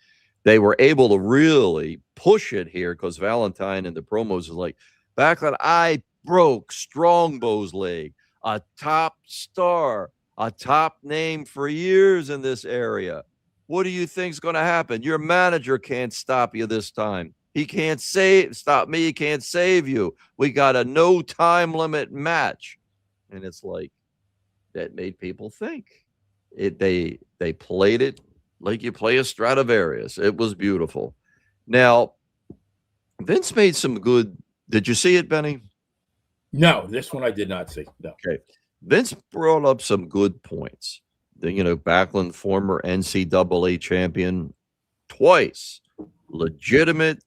Speaker 3: they were able to really push it here because Valentine in the promos is like, Backlund, I broke Strongbow's leg, a top star, a top name for years in this area. What do you think's going to happen? Your manager can't stop you this time. He can't stop me. He can't save you. We got a no time limit match. And it's like, that made people think. They played it like you play a Stradivarius. It was beautiful. Now, Vince made some good. Did you see it, Benny?
Speaker 2: No, this one I did not see. No.
Speaker 3: Okay. Vince brought up some good points. Backlund, former NCAA champion twice, legitimate,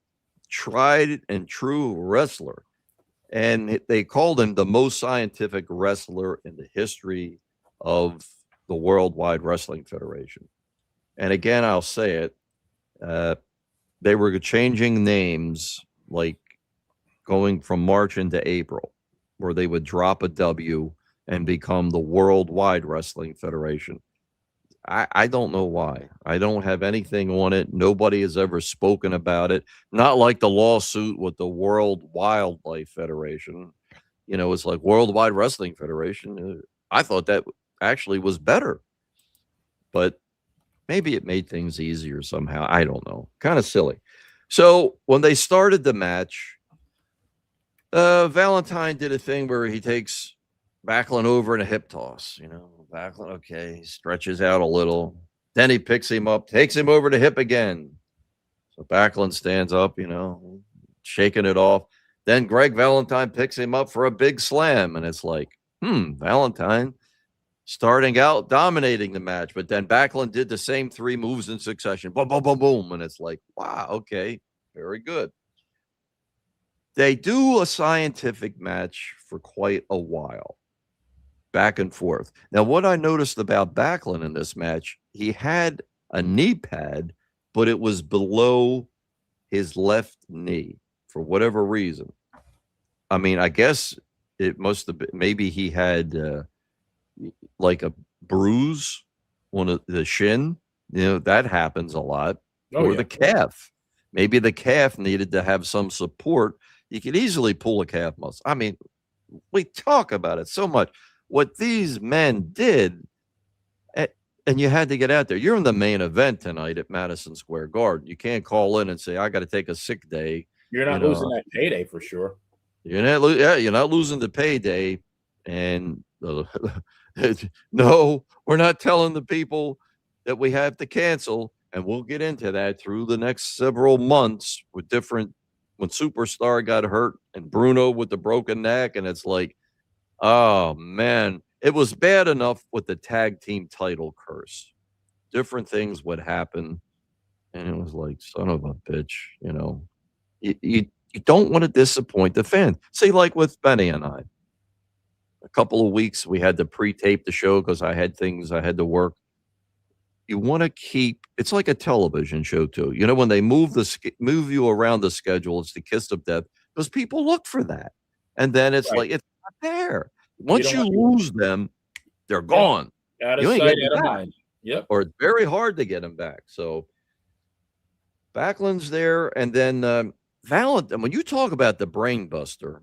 Speaker 3: tried and true wrestler. And they called him the most scientific wrestler in the history of the Worldwide Wrestling Federation. And again, I'll say it, they were changing names, like going from March into April, where they would drop a W and become the Worldwide Wrestling Federation. I don't know why. I don't have anything on it. Nobody has ever spoken about it. Not like the lawsuit with the World Wildlife Federation. It's like Worldwide Wrestling Federation. I thought that actually was better. But maybe it made things easier somehow. I don't know. Kind of silly. So when they started the match, Valentine did a thing where he takes Backlund over in a hip toss. Backlund, okay, he stretches out a little. Then he picks him up, takes him over to hip again. So Backlund stands up, shaking it off. Then Greg Valentine picks him up for a big slam. And it's like, Valentine starting out dominating the match. But then Backlund did the same 3 moves in succession. Boom, boom, boom, boom. And it's like, wow, okay, very good. They do a scientific match for quite a while, back and forth. Now, what I noticed about Backlund in this match, he had a knee pad, but it was below his left knee for whatever reason. I mean, I guess it must have been, maybe he had like a bruise on the shin. That happens a lot. Or the calf. Maybe the calf needed to have some support. You could easily pull a calf muscle. I mean, we talk about it so much. What these men did, and you had to get out there. You're in the main event tonight at Madison Square Garden. You can't call in and say, I got to take a sick day.
Speaker 2: You're not losing that payday for sure.
Speaker 3: You're not losing the payday. And no, we're not telling the people that we have to cancel. And we'll get into that through the next several months with different, when Superstar got hurt and Bruno with the broken neck. And it's like, oh, man, it was bad enough with the tag team title curse. Different things would happen. And it was like, son of a bitch, You don't want to disappoint the fans. See, like with Benny and I. A couple of weeks, we had to pre-tape the show because I had things I had to work. You want to keep, it's like a television show, too. When they move you around the schedule, it's the kiss of death because people look for that. And then it's like, it's not there. Once you lose them, they're gone.
Speaker 2: Out of sight, out of mind. Yep.
Speaker 3: Or it's very hard to get them back. So Backlund's there. And then Valentine, when you talk about the brain buster,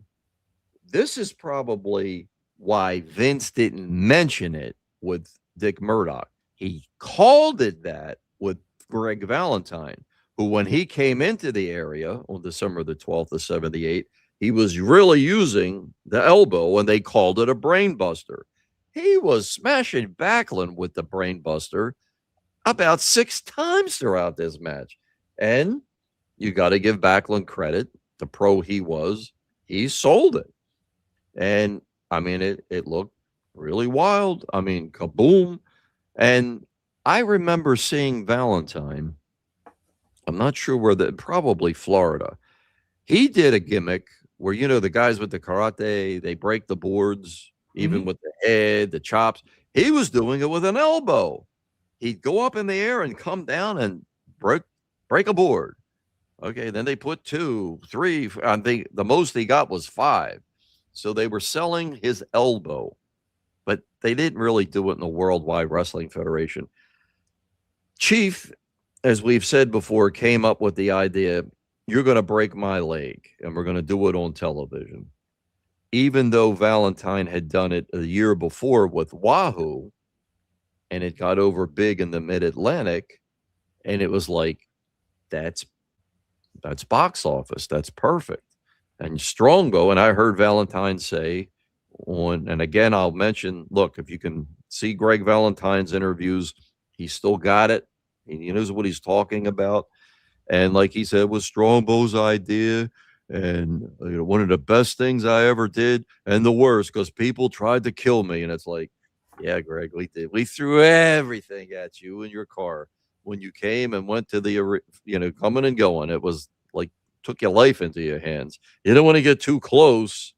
Speaker 3: this is probably why Vince didn't mention it with Dick Murdoch. He called it that with Greg Valentine, who when he came into the area on December the 12th of 78, he was really using the elbow, and they called it a brain buster. He was smashing Backlund with the brain buster about 6 times throughout this match. And you got to give Backlund credit. The pro he was, he sold it. And, I mean, it looked really wild. I mean, kaboom. And I remember seeing Valentine. I'm not sure where probably Florida. He did a gimmick where, the guys with the karate, they break the boards, even with the head, the chops. He was doing it with an elbow. He'd go up in the air and come down and break a board. Okay, then they put 2, 3. I think the most he got was 5. So they were selling his elbow, but they didn't really do it in the Worldwide Wrestling Federation. Chief, as we've said before, came up with the idea, you're going to break my leg and we're going to do it on television. Even though Valentine had done it a year before with Wahoo, and it got over big in the Mid-Atlantic, and it was like, that's box office. That's perfect. And Strongbow, and I heard Valentine say and again, I'll mention, look, if you can see Greg Valentine's interviews, he's still got it. He knows what he's talking about. And like he said, it was Strongbow's idea. And one of the best things I ever did, and the worst, because people tried to kill me. And it's like, yeah, Greg, we did. We threw everything at you in your car when you came and went to the, coming and going. It was like, took your life into your hands. You don't want to get too close,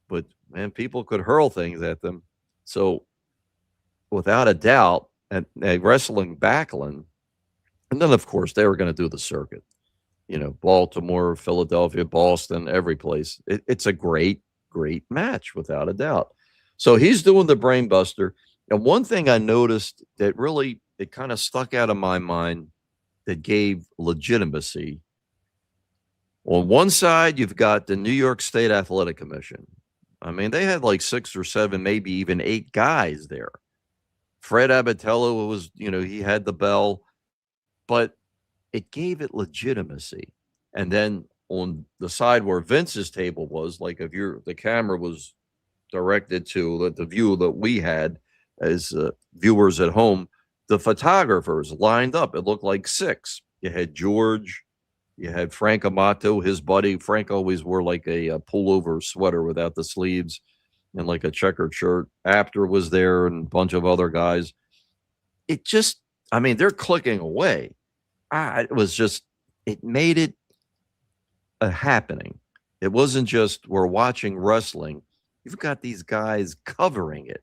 Speaker 3: but man, people could hurl things at them. So without a doubt, at Wrestling Backlund, and then of course they were going to do the circuit, Baltimore, Philadelphia, Boston, every place. It's a great, great match without a doubt. So he's doing the brain buster. And one thing I noticed that really, it kind of stuck out of my mind that gave legitimacy. On one side, you've got the New York State Athletic Commission. I mean, they had like 6 or 7, maybe even 8 guys there. Fred Abatello was, he had the bell, but it gave it legitimacy. And then on the side where Vince's table was, like if the camera was directed to the view that we had as viewers at home, the photographers lined up. It looked like 6. You had George, you had Frank Amato, his buddy. Frank always wore like a pullover sweater without the sleeves and like a checkered shirt. Apter was there and a bunch of other guys. It just, they're clicking away. It made it a happening. It wasn't just we're watching wrestling. You've got these guys covering it.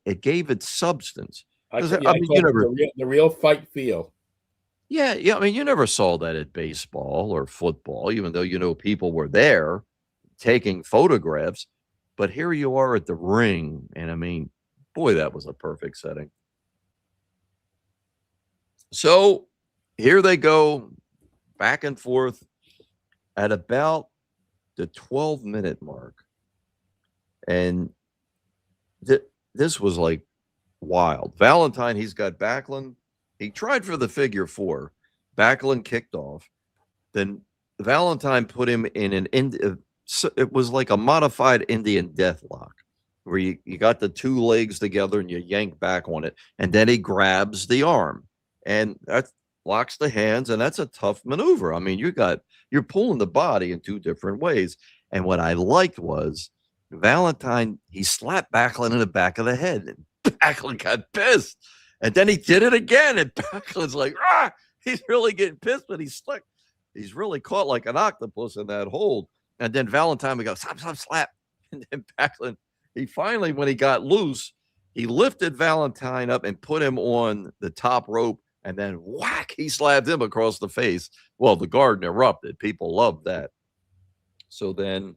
Speaker 3: It gave it substance.
Speaker 2: The real fight feel.
Speaker 3: Yeah. You never saw that at baseball or football, even though, people were there taking photographs. But here you are at the ring. And boy, that was a perfect setting. So here they go back and forth at about the 12-minute mark. And this was like wild. Valentine, he's got Backlund. He tried for the figure 4. Backlund kicked off. Then Valentine put him in it was like a modified Indian death lock, where you got the 2 legs together and you yank back on it. And then he grabs the arm. And that locks the hands, and that's a tough maneuver. You're pulling the body in 2 different ways. And what I liked was Valentine, he slapped Backlund in the back of the head, and Backlund got pissed. And then he did it again, and Backlund's like, he's really getting pissed, but he's slick. He's really caught like an octopus in that hold. And then Valentine would go, stop, slap. And then Backlund, he finally, when he got loose, he lifted Valentine up and put him on the top rope. And then whack, he slapped him across the face. Well, the garden erupted. People loved that. So then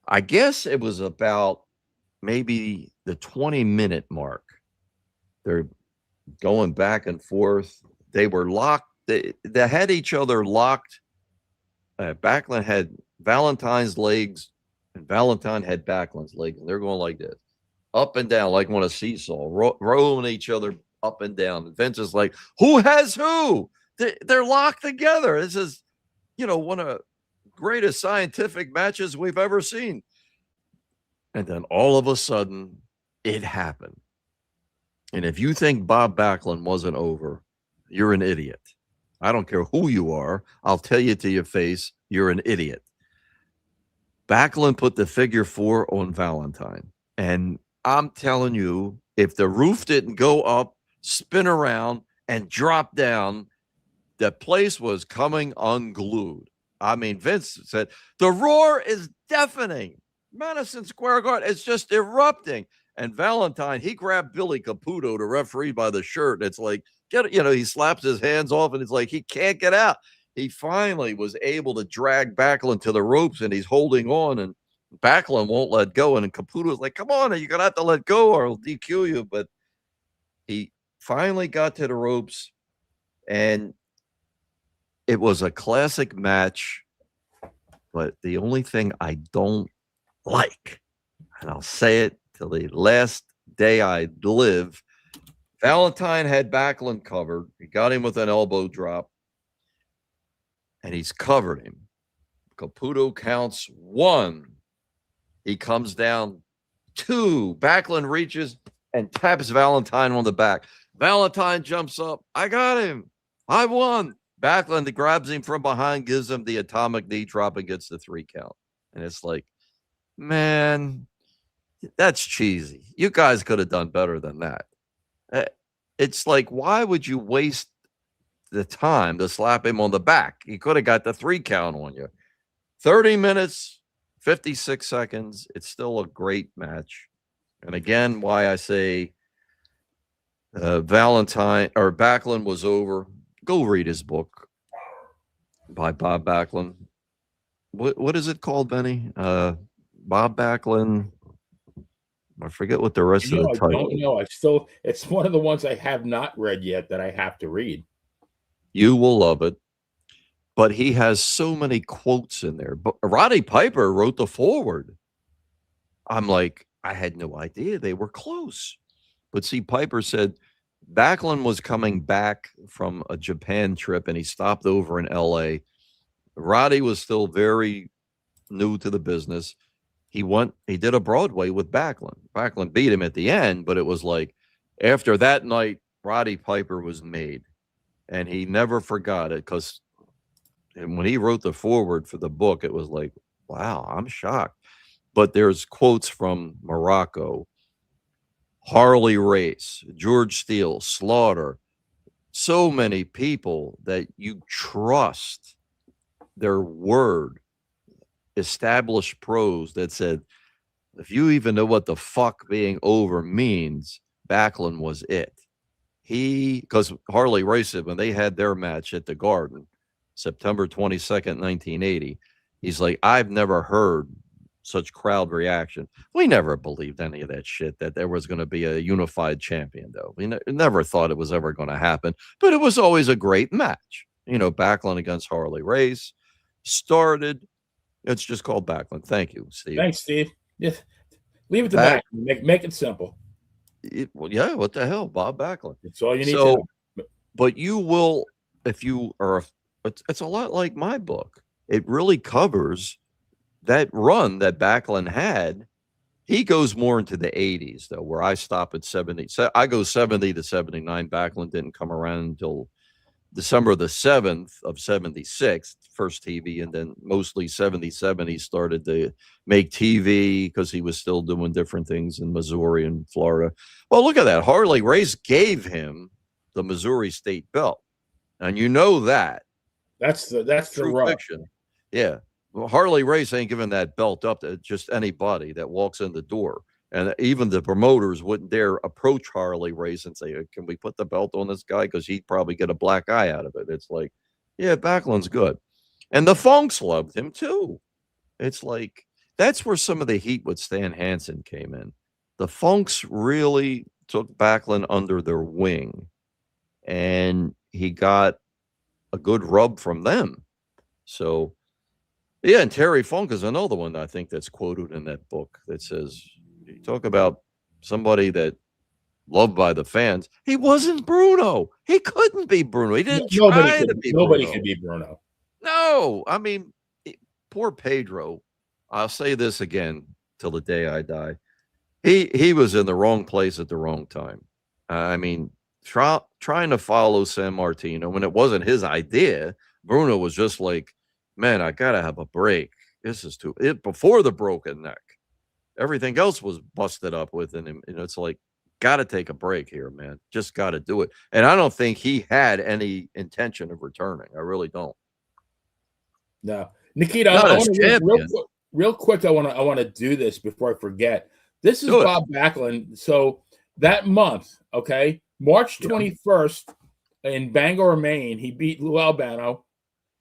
Speaker 3: I guess it was about maybe the 20-minute mark. They're going back and forth. They were locked. They had each other locked. Backlund had Valentine's legs, and Valentine had Backlund's legs. And they're going like this, up and down, like on a seesaw, rolling each other up and down. And Vince is like, who has who? They're locked together. This is, one of the greatest scientific matches we've ever seen. And then all of a sudden, it happened. And if you think Bob Backlund wasn't over, you're an idiot. I don't care who you are. I'll tell you to your face, you're an idiot. Backlund put the figure 4 on Valentine. And I'm telling you, if the roof didn't go up, spin around, and drop down, the place was coming unglued. Vince said, the roar is deafening. Madison Square Garden, it's just erupting. And Valentine, he grabbed Billy Caputo, the referee, by the shirt. It's like, he slaps his hands off, and it's like he can't get out. He finally was able to drag Backlund to the ropes, and he's holding on, and Backlund won't let go. And Caputo's like, come on, you're going to have to let go or I'll DQ you. But he finally got to the ropes, And it was a classic match, but the only thing I don't like, and I'll say it till the last day I live, Valentine had Backlund covered. He got him with an elbow drop, and he's covered him. Caputo counts 1. He comes down 2. Backlund reaches and taps Valentine on the back. Valentine jumps up. I got him. I won. Backlund grabs him from behind, gives him the atomic knee drop, and gets the 3 count. And it's like, man, that's cheesy. You guys could have done better than that. It's like, why would you waste the time to slap him on the back? He could have got the 3 count on you. 30 minutes, 56 seconds. It's still a great match. And again, why I say Valentine or Backlund was over. Go read his book by Bob Backlund. What is it called, Benny? Bob Backlund. I forget what the rest of the title.
Speaker 2: I don't know. It's one of the ones I have not read yet that I have to read.
Speaker 3: You will love it. But he has so many quotes in there. But Roddy Piper wrote the foreword. I'm like, I had no idea they were close. But see, Piper said Backlund was coming back from a Japan trip and he stopped over in LA. Roddy was still very new to the business. He did a Broadway with Backlund. Backlund beat him at the end, but it was like after that night, Roddy Piper was made. And he never forgot it because when he wrote the foreword for the book, it was like, wow, I'm shocked. But there's quotes from Morocco, Harley Race, George Steele, Slaughter, so many people that you trust their word, established pros that said, if you even know what the fuck being over means, Backlund was it. Because Harley Race said when they had their match at the Garden, September 22nd, 1980, he's like, I've never heard such crowd reaction. We never believed any of that shit that there was going to be a unified champion, though. We never thought it was ever going to happen, but it was always a great match. Backlund against Harley Race started. It's just called Backlund. Thank you, Steve.
Speaker 2: Thanks, Steve. Yeah. Leave it to Backlund. Make it simple.
Speaker 3: Well, yeah, what the hell, Bob Backlund.
Speaker 2: That's all you need to know.
Speaker 3: But you will, if you are, it's a lot like my book. It really covers that run that Backlund had. He goes more into the 80s, though, where I stop at 70. So I go 70 to 79. Backlund didn't come around until December the 7th of 76, first TV, and then mostly 77 he started to make TV because he was still doing different things in Missouri and Florida. Well, look at that. Harley Race gave him the Missouri State belt. And you know that.
Speaker 2: That's the
Speaker 3: fiction. Yeah. Well, Harley Race ain't giving that belt up to just anybody that walks in the door. And even the promoters wouldn't dare approach Harley Race and say, can we put the belt on this guy? Because he'd probably get a black eye out of it. It's like, yeah, Backlund's good. And the Funks loved him too. It's like, that's where some of the heat with Stan Hansen came in. The Funks really took Backlund under their wing. And he got a good rub from them. So, yeah, and Terry Funk is another one I think that's quoted in that book that says, you talk about somebody that loved by the fans. He wasn't Bruno. He couldn't be Bruno. He didn't try to be Bruno.
Speaker 2: Nobody could be Bruno.
Speaker 3: No, I mean, poor Pedro. I'll say this again till the day I die. He was in the wrong place at the wrong time. I mean, trying to follow Sammartino when it wasn't his idea. Bruno was just like, man, I gotta have a break. This is before the broken neck. Everything else was busted up within him. It's like, got to take a break here, man. Just got to do it. And I don't think he had any intention of returning. I really don't.
Speaker 2: No, Nikita, real quick. I want to do this before I forget. This is Bob Backlund. So that month, okay, March 21st in Bangor, Maine, he beat Lou Albano.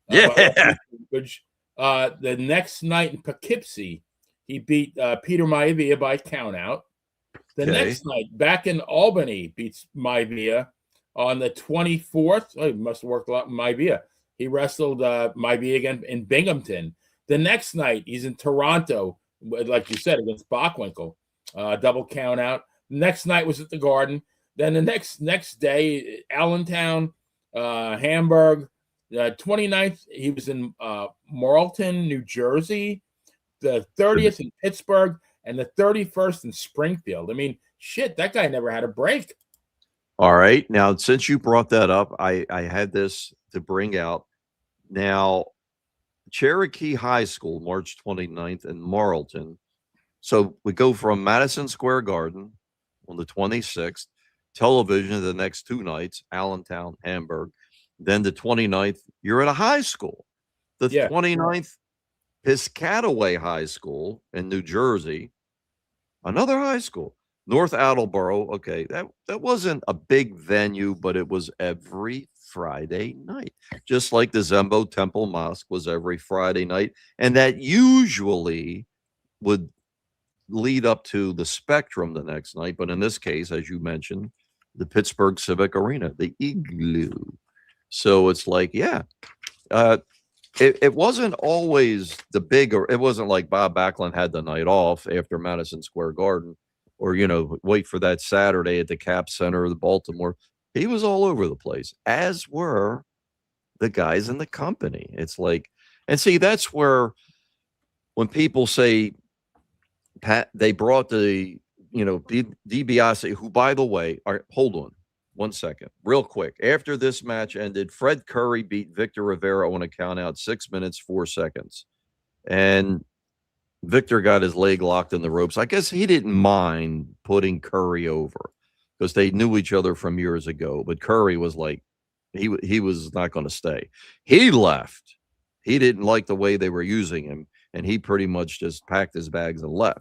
Speaker 3: Yeah.
Speaker 2: The next night in Poughkeepsie, he beat Peter Maivia by countout. The next night, back in Albany, beats Maivia On the 24th, he must have worked a lot with Maivia. He wrestled Maivia again in Binghamton. The next night, he's in Toronto, like you said, against Bockwinkel. Double count out. Next night was at the Garden. Then the next day, Allentown, Hamburg. 29th, he was in Marlton, New Jersey. The 30th in Pittsburgh, and the 31st in Springfield. I mean, shit, that guy never had a break.
Speaker 3: All right. Now, since you brought that up, I had this to bring out. Now, Cherokee High School, March 29th, in Marlton. So we go from Madison Square Garden on the 26th, television the next 2 nights, Allentown, Hamburg. Then the 29th, you're at a high school. The 29th, Piscataway High School in New Jersey, another high school. North Attleboro, okay, that wasn't a big venue, but it was every Friday night, just like the Zembo Temple Mosque was every Friday night, and that usually would lead up to the Spectrum the next night, but in this case, as you mentioned, the Pittsburgh Civic Arena, the Igloo. So it's like, it wasn't always the big, or it wasn't like Bob Backlund had the night off after Madison Square Garden, or, wait for that Saturday at the Cap Center or the Baltimore. He was all over the place, as were the guys in the company. It's like, and see, that's where when people say, Pat, they brought the, DiBiase, who, by the way, hold on 1 second, real quick. After this match ended, Fred Curry beat Victor Rivera on a count out, 6 minutes, 4 seconds. And Victor got his leg locked in the ropes. I guess he didn't mind putting Curry over because they knew each other from years ago. But Curry was like, he was not going to stay. He left. He didn't like the way they were using him, and he pretty much just packed his bags and left.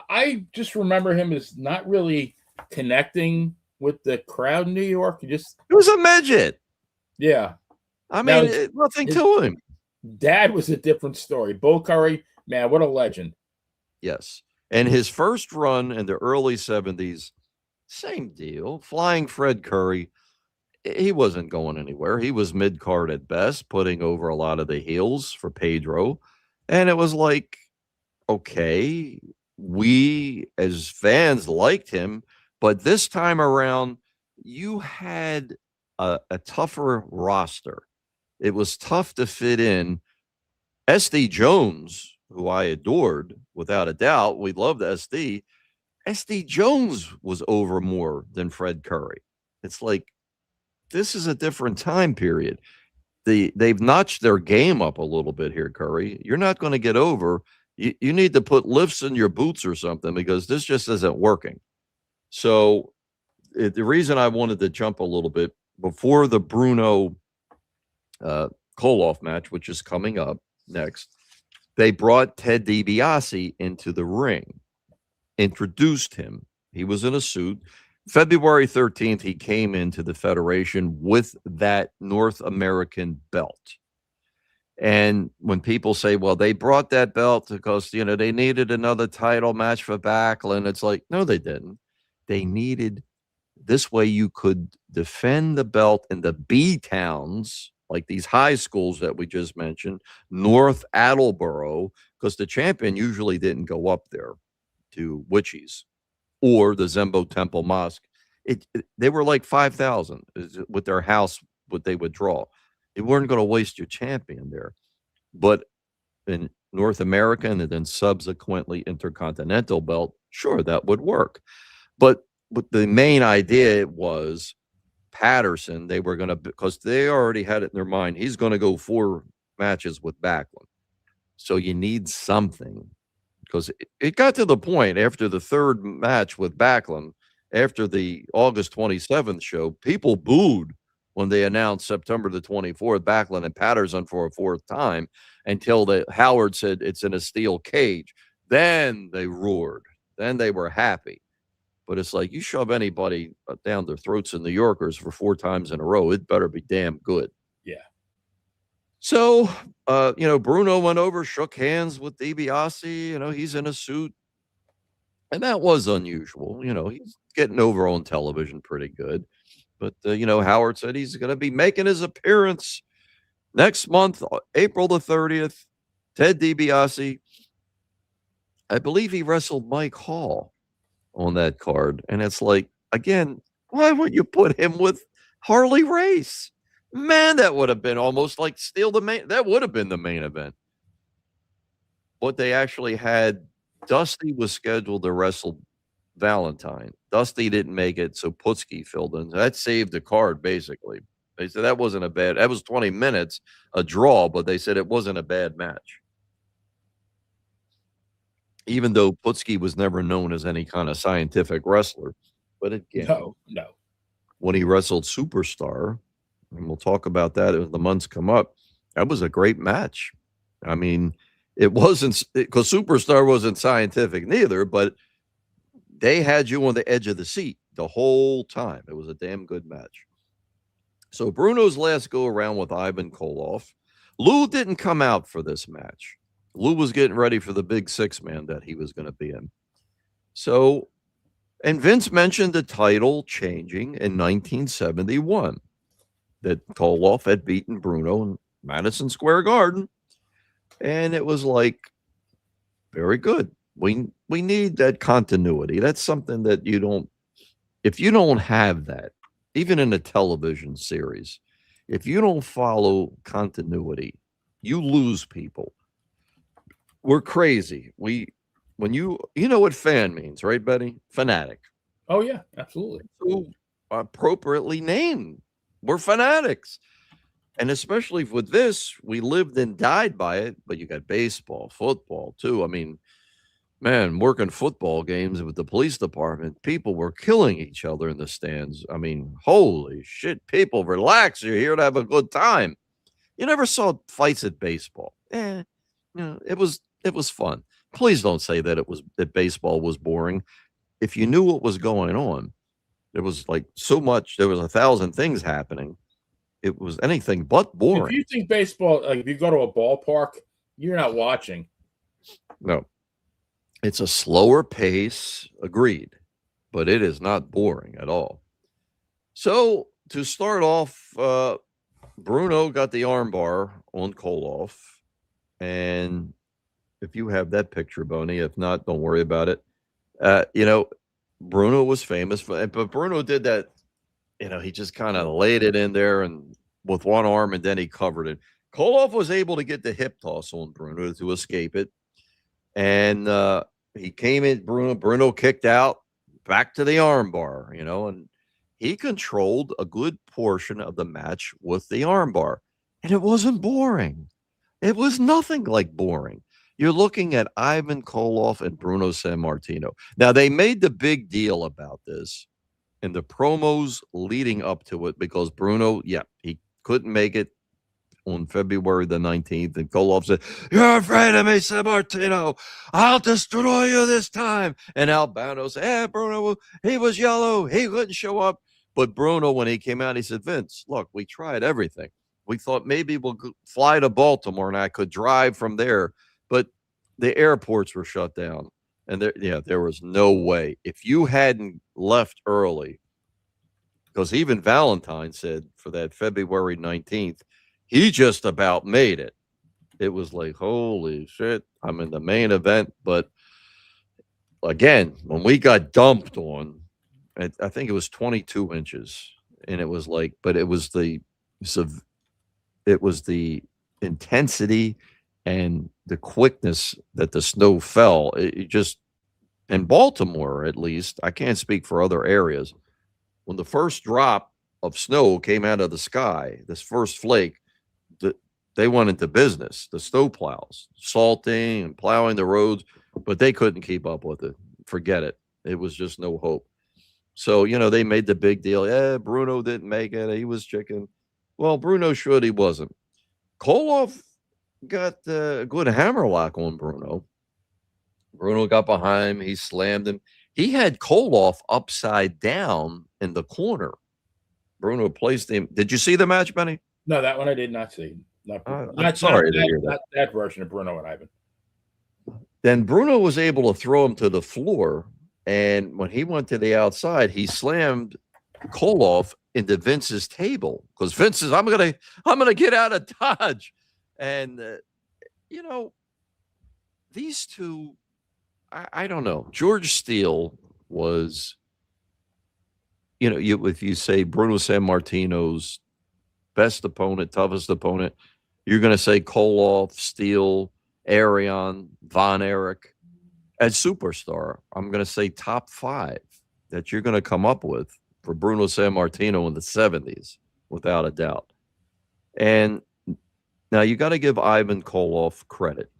Speaker 2: I just remember him as not really connecting with the crowd in New York. He
Speaker 3: was a midget.
Speaker 2: Yeah.
Speaker 3: I mean, nothing to him.
Speaker 2: Dad was a different story. Bo Curry, man, what a legend.
Speaker 3: Yes. And his first run in the early 70s, same deal. Flying Fred Curry, he wasn't going anywhere. He was mid-card at best, putting over a lot of the heels for Pedro. And it was like, okay, we as fans liked him, but this time around, you had a tougher roster. It was tough to fit in. SD Jones, who I adored, without a doubt, we loved SD. SD Jones was over more than Fred Curry. It's like, this is a different time period. They've notched their game up a little bit here, Curry. You're not going to get over. You need to put lifts in your boots or something, because this just isn't working. So the reason I wanted to jump a little bit before the Bruno Koloff match, which is coming up next, they brought Ted DiBiase into the ring, introduced him. He was in a suit. February 13th, he came into the Federation with that North American belt. And when people say, well, they brought that belt because, they needed another title match for Backlund, it's like, no, they didn't. They needed, this way you could defend the belt in the B towns, like these high schools that we just mentioned, North Attleboro, because the champion usually didn't go up there to Witchies or the Zembo Temple Mosque. They were like 5,000 with their house, what they would draw. You weren't going to waste your champion there. But in North America and then subsequently Intercontinental belt, sure, that would work. But the main idea was Patterson, they were going to, because they already had it in their mind, he's going to go 4 matches with Backlund. So you need something, because it got to the point after the 3rd match with Backlund, after the August 27th show, people booed when they announced September the 24th, Backlund and Patterson for a 4th time, until Howard said it's in a steel cage. Then they roared. Then they were happy. But it's like, you shove anybody down their throats in New Yorkers for 4 times in a row, it better be damn good.
Speaker 2: Yeah.
Speaker 3: So, Bruno went over, shook hands with DiBiase. He's in a suit. And that was unusual. He's getting over on television pretty good. But, Howard said he's going to be making his appearance next month, April the 30th. Ted DiBiase, I believe he wrestled Mike Hall on that card. And it's like, again, why would you put him with Harley Race? Man, that would have been almost like that would have been the main event. But they actually had, Dusty was scheduled to wrestle Valentine. Dusty didn't make it, so Putsky filled in. That saved the card, basically. They said that was 20 minutes, a draw, but they said it wasn't a bad match. Even though Putsky was never known as any kind of scientific wrestler. But again,
Speaker 2: no.
Speaker 3: When he wrestled Superstar, and we'll talk about that as the months come up, that was a great match. I mean, it wasn't, because Superstar wasn't scientific neither, but they had you on the edge of the seat the whole time. It was a damn good match. So Bruno's last go around with Ivan Koloff. Lou didn't come out for this match. Lou was getting ready for the big 6-man that he was going to be in. So, and Vince mentioned the title changing in 1971, that Koloff had beaten Bruno in Madison Square Garden. And it was like, very good. We need that continuity. That's something that if you don't have that, even in a television series, if you don't follow continuity, you lose people. We're crazy. When you know what fan means, right, Betty? Fanatic.
Speaker 2: Oh yeah, absolutely.
Speaker 3: So appropriately named. We're fanatics. And especially with this, we lived and died by it, but you got baseball, football too. I mean, man, working football games with the police department, people were killing each other in the stands. I mean, holy shit, people, relax. You're here to have a good time. You never saw fights at baseball. It was fun. Please don't say that baseball was boring. If you knew what was going on, there was like so much, there was 1,000 things happening. It was anything but boring.
Speaker 2: If you think baseball, like if you go to a ballpark, you're not watching.
Speaker 3: No. It's a slower pace, agreed, but it is not boring at all. So to start off, Bruno got the armbar on Koloff. And if you have that picture, Boney, if not, don't worry about it. Bruno was famous for it, but Bruno did that. He just kind of laid it in there and with one arm, and then he covered it. Koloff was able to get the hip toss on Bruno to escape it. And he came in, Bruno kicked out, back to the armbar, and he controlled a good portion of the match with the armbar. And it wasn't boring. It was nothing like boring. You're looking at Ivan Koloff and Bruno Sammartino. Now, they made the big deal about this in the promos leading up to it because Bruno, he couldn't make it on February the 19th. And Koloff said, "You're afraid of me, Sammartino. I'll destroy you this time." And Albano said, Bruno, he was yellow. He couldn't show up. But Bruno, when he came out, he said, "Vince, look, we tried everything. We thought maybe we'll fly to Baltimore and I could drive from there. But the airports were shut down. And there was no way. If you hadn't left early, because even Valentine said for that February 19th, he just about made it. It was like, holy shit, I'm in the main event. But again, when we got dumped on, I think it was 22 inches. And it was like, but it was the intensity and the quickness that the snow fell. It just, in Baltimore, at least, I can't speak for other areas. When the first drop of snow came out of the sky, this first flake, they went into business, the snow plows, salting and plowing the roads, but they couldn't keep up with it. Forget it. It was just no hope. So, they made the big deal. Yeah, Bruno didn't make it. He was chicken. Well, Bruno should. He wasn't. Koloff got a good hammerlock on Bruno. Bruno got behind him. He slammed him. He had Koloff upside down in the corner. Bruno placed him. Did you see the match, Benny?
Speaker 2: No, that one I did not see.
Speaker 3: I'm sorry to hear that.
Speaker 2: Not that version of Bruno and Ivan.
Speaker 3: Then Bruno was able to throw him to the floor. And when he went to the outside, he slammed Koloff into Vince's table because Vince says, I'm gonna get out of Dodge. And these two, I don't know. George Steele was, if you say Bruno Sammartino's best opponent, toughest opponent, you're going to say Koloff, Steele, Arion, Von Erich. As superstar, I'm going to say top 5 that you're going to come up with for Bruno Sammartino in the 70s, without a doubt. And now you got to give Ivan Koloff credit.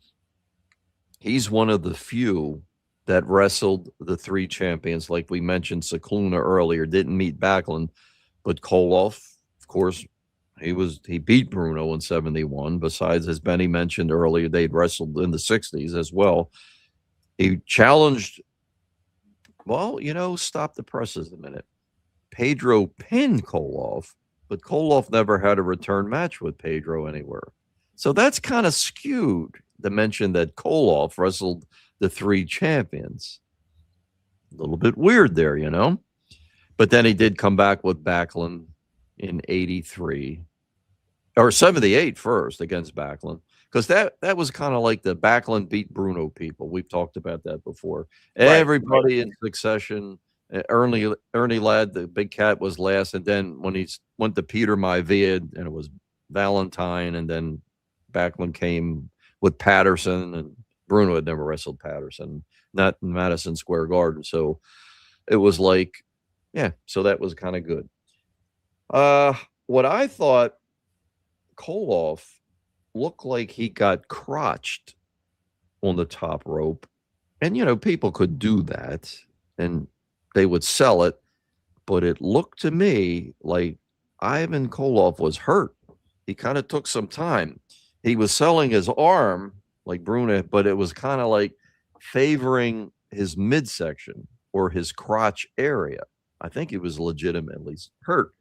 Speaker 3: He's one of the few that wrestled the 3 champions. Like we mentioned, Scicluna earlier didn't meet Backlund, but Koloff, of course, he beat Bruno in 71. Besides, as Benny mentioned earlier, they'd wrestled in the 60s as well. He challenged, stop the presses a minute. Pedro pinned Koloff, but Koloff never had a return match with Pedro anywhere. So that's kind of skewed to mention that Koloff wrestled the 3 champions. A little bit weird there, But then he did come back with Backlund in 83 or 78 first against Backlund, because that was kind of like the Backlund beat Bruno people. We've talked about that before. Right. Everybody in succession. Ernie Ladd, the big cat, was last, and then when he went to Peter Maivia, and it was Valentine, and then Backlund came with Patterson, and Bruno had never wrestled Patterson, not in Madison Square Garden. So it was like, so that was kind of good. What I thought, Koloff looked like he got crotched on the top rope, and people could do that, and they would sell it, but it looked to me like Ivan Koloff was hurt. He kind of took some time. He was selling his arm like Bruno, but it was kind of like favoring his midsection or his crotch area. I think he was legitimately hurt.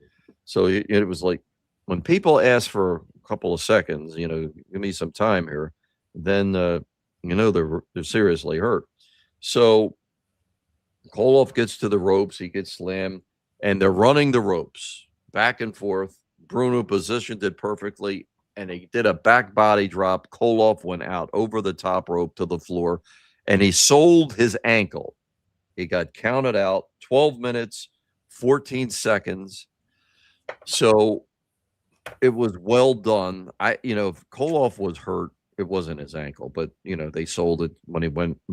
Speaker 3: So it was like when people ask for a couple of seconds, give me some time here, then they're seriously hurt. So Koloff gets to the ropes, he gets slammed, and they're running the ropes back and forth. Bruno positioned it perfectly, and he did a back body drop. Koloff went out over the top rope to the floor, and he sold his ankle. He got counted out, 12 minutes, 14 seconds. So it was well done. If Koloff was hurt, it wasn't his ankle, but they sold it when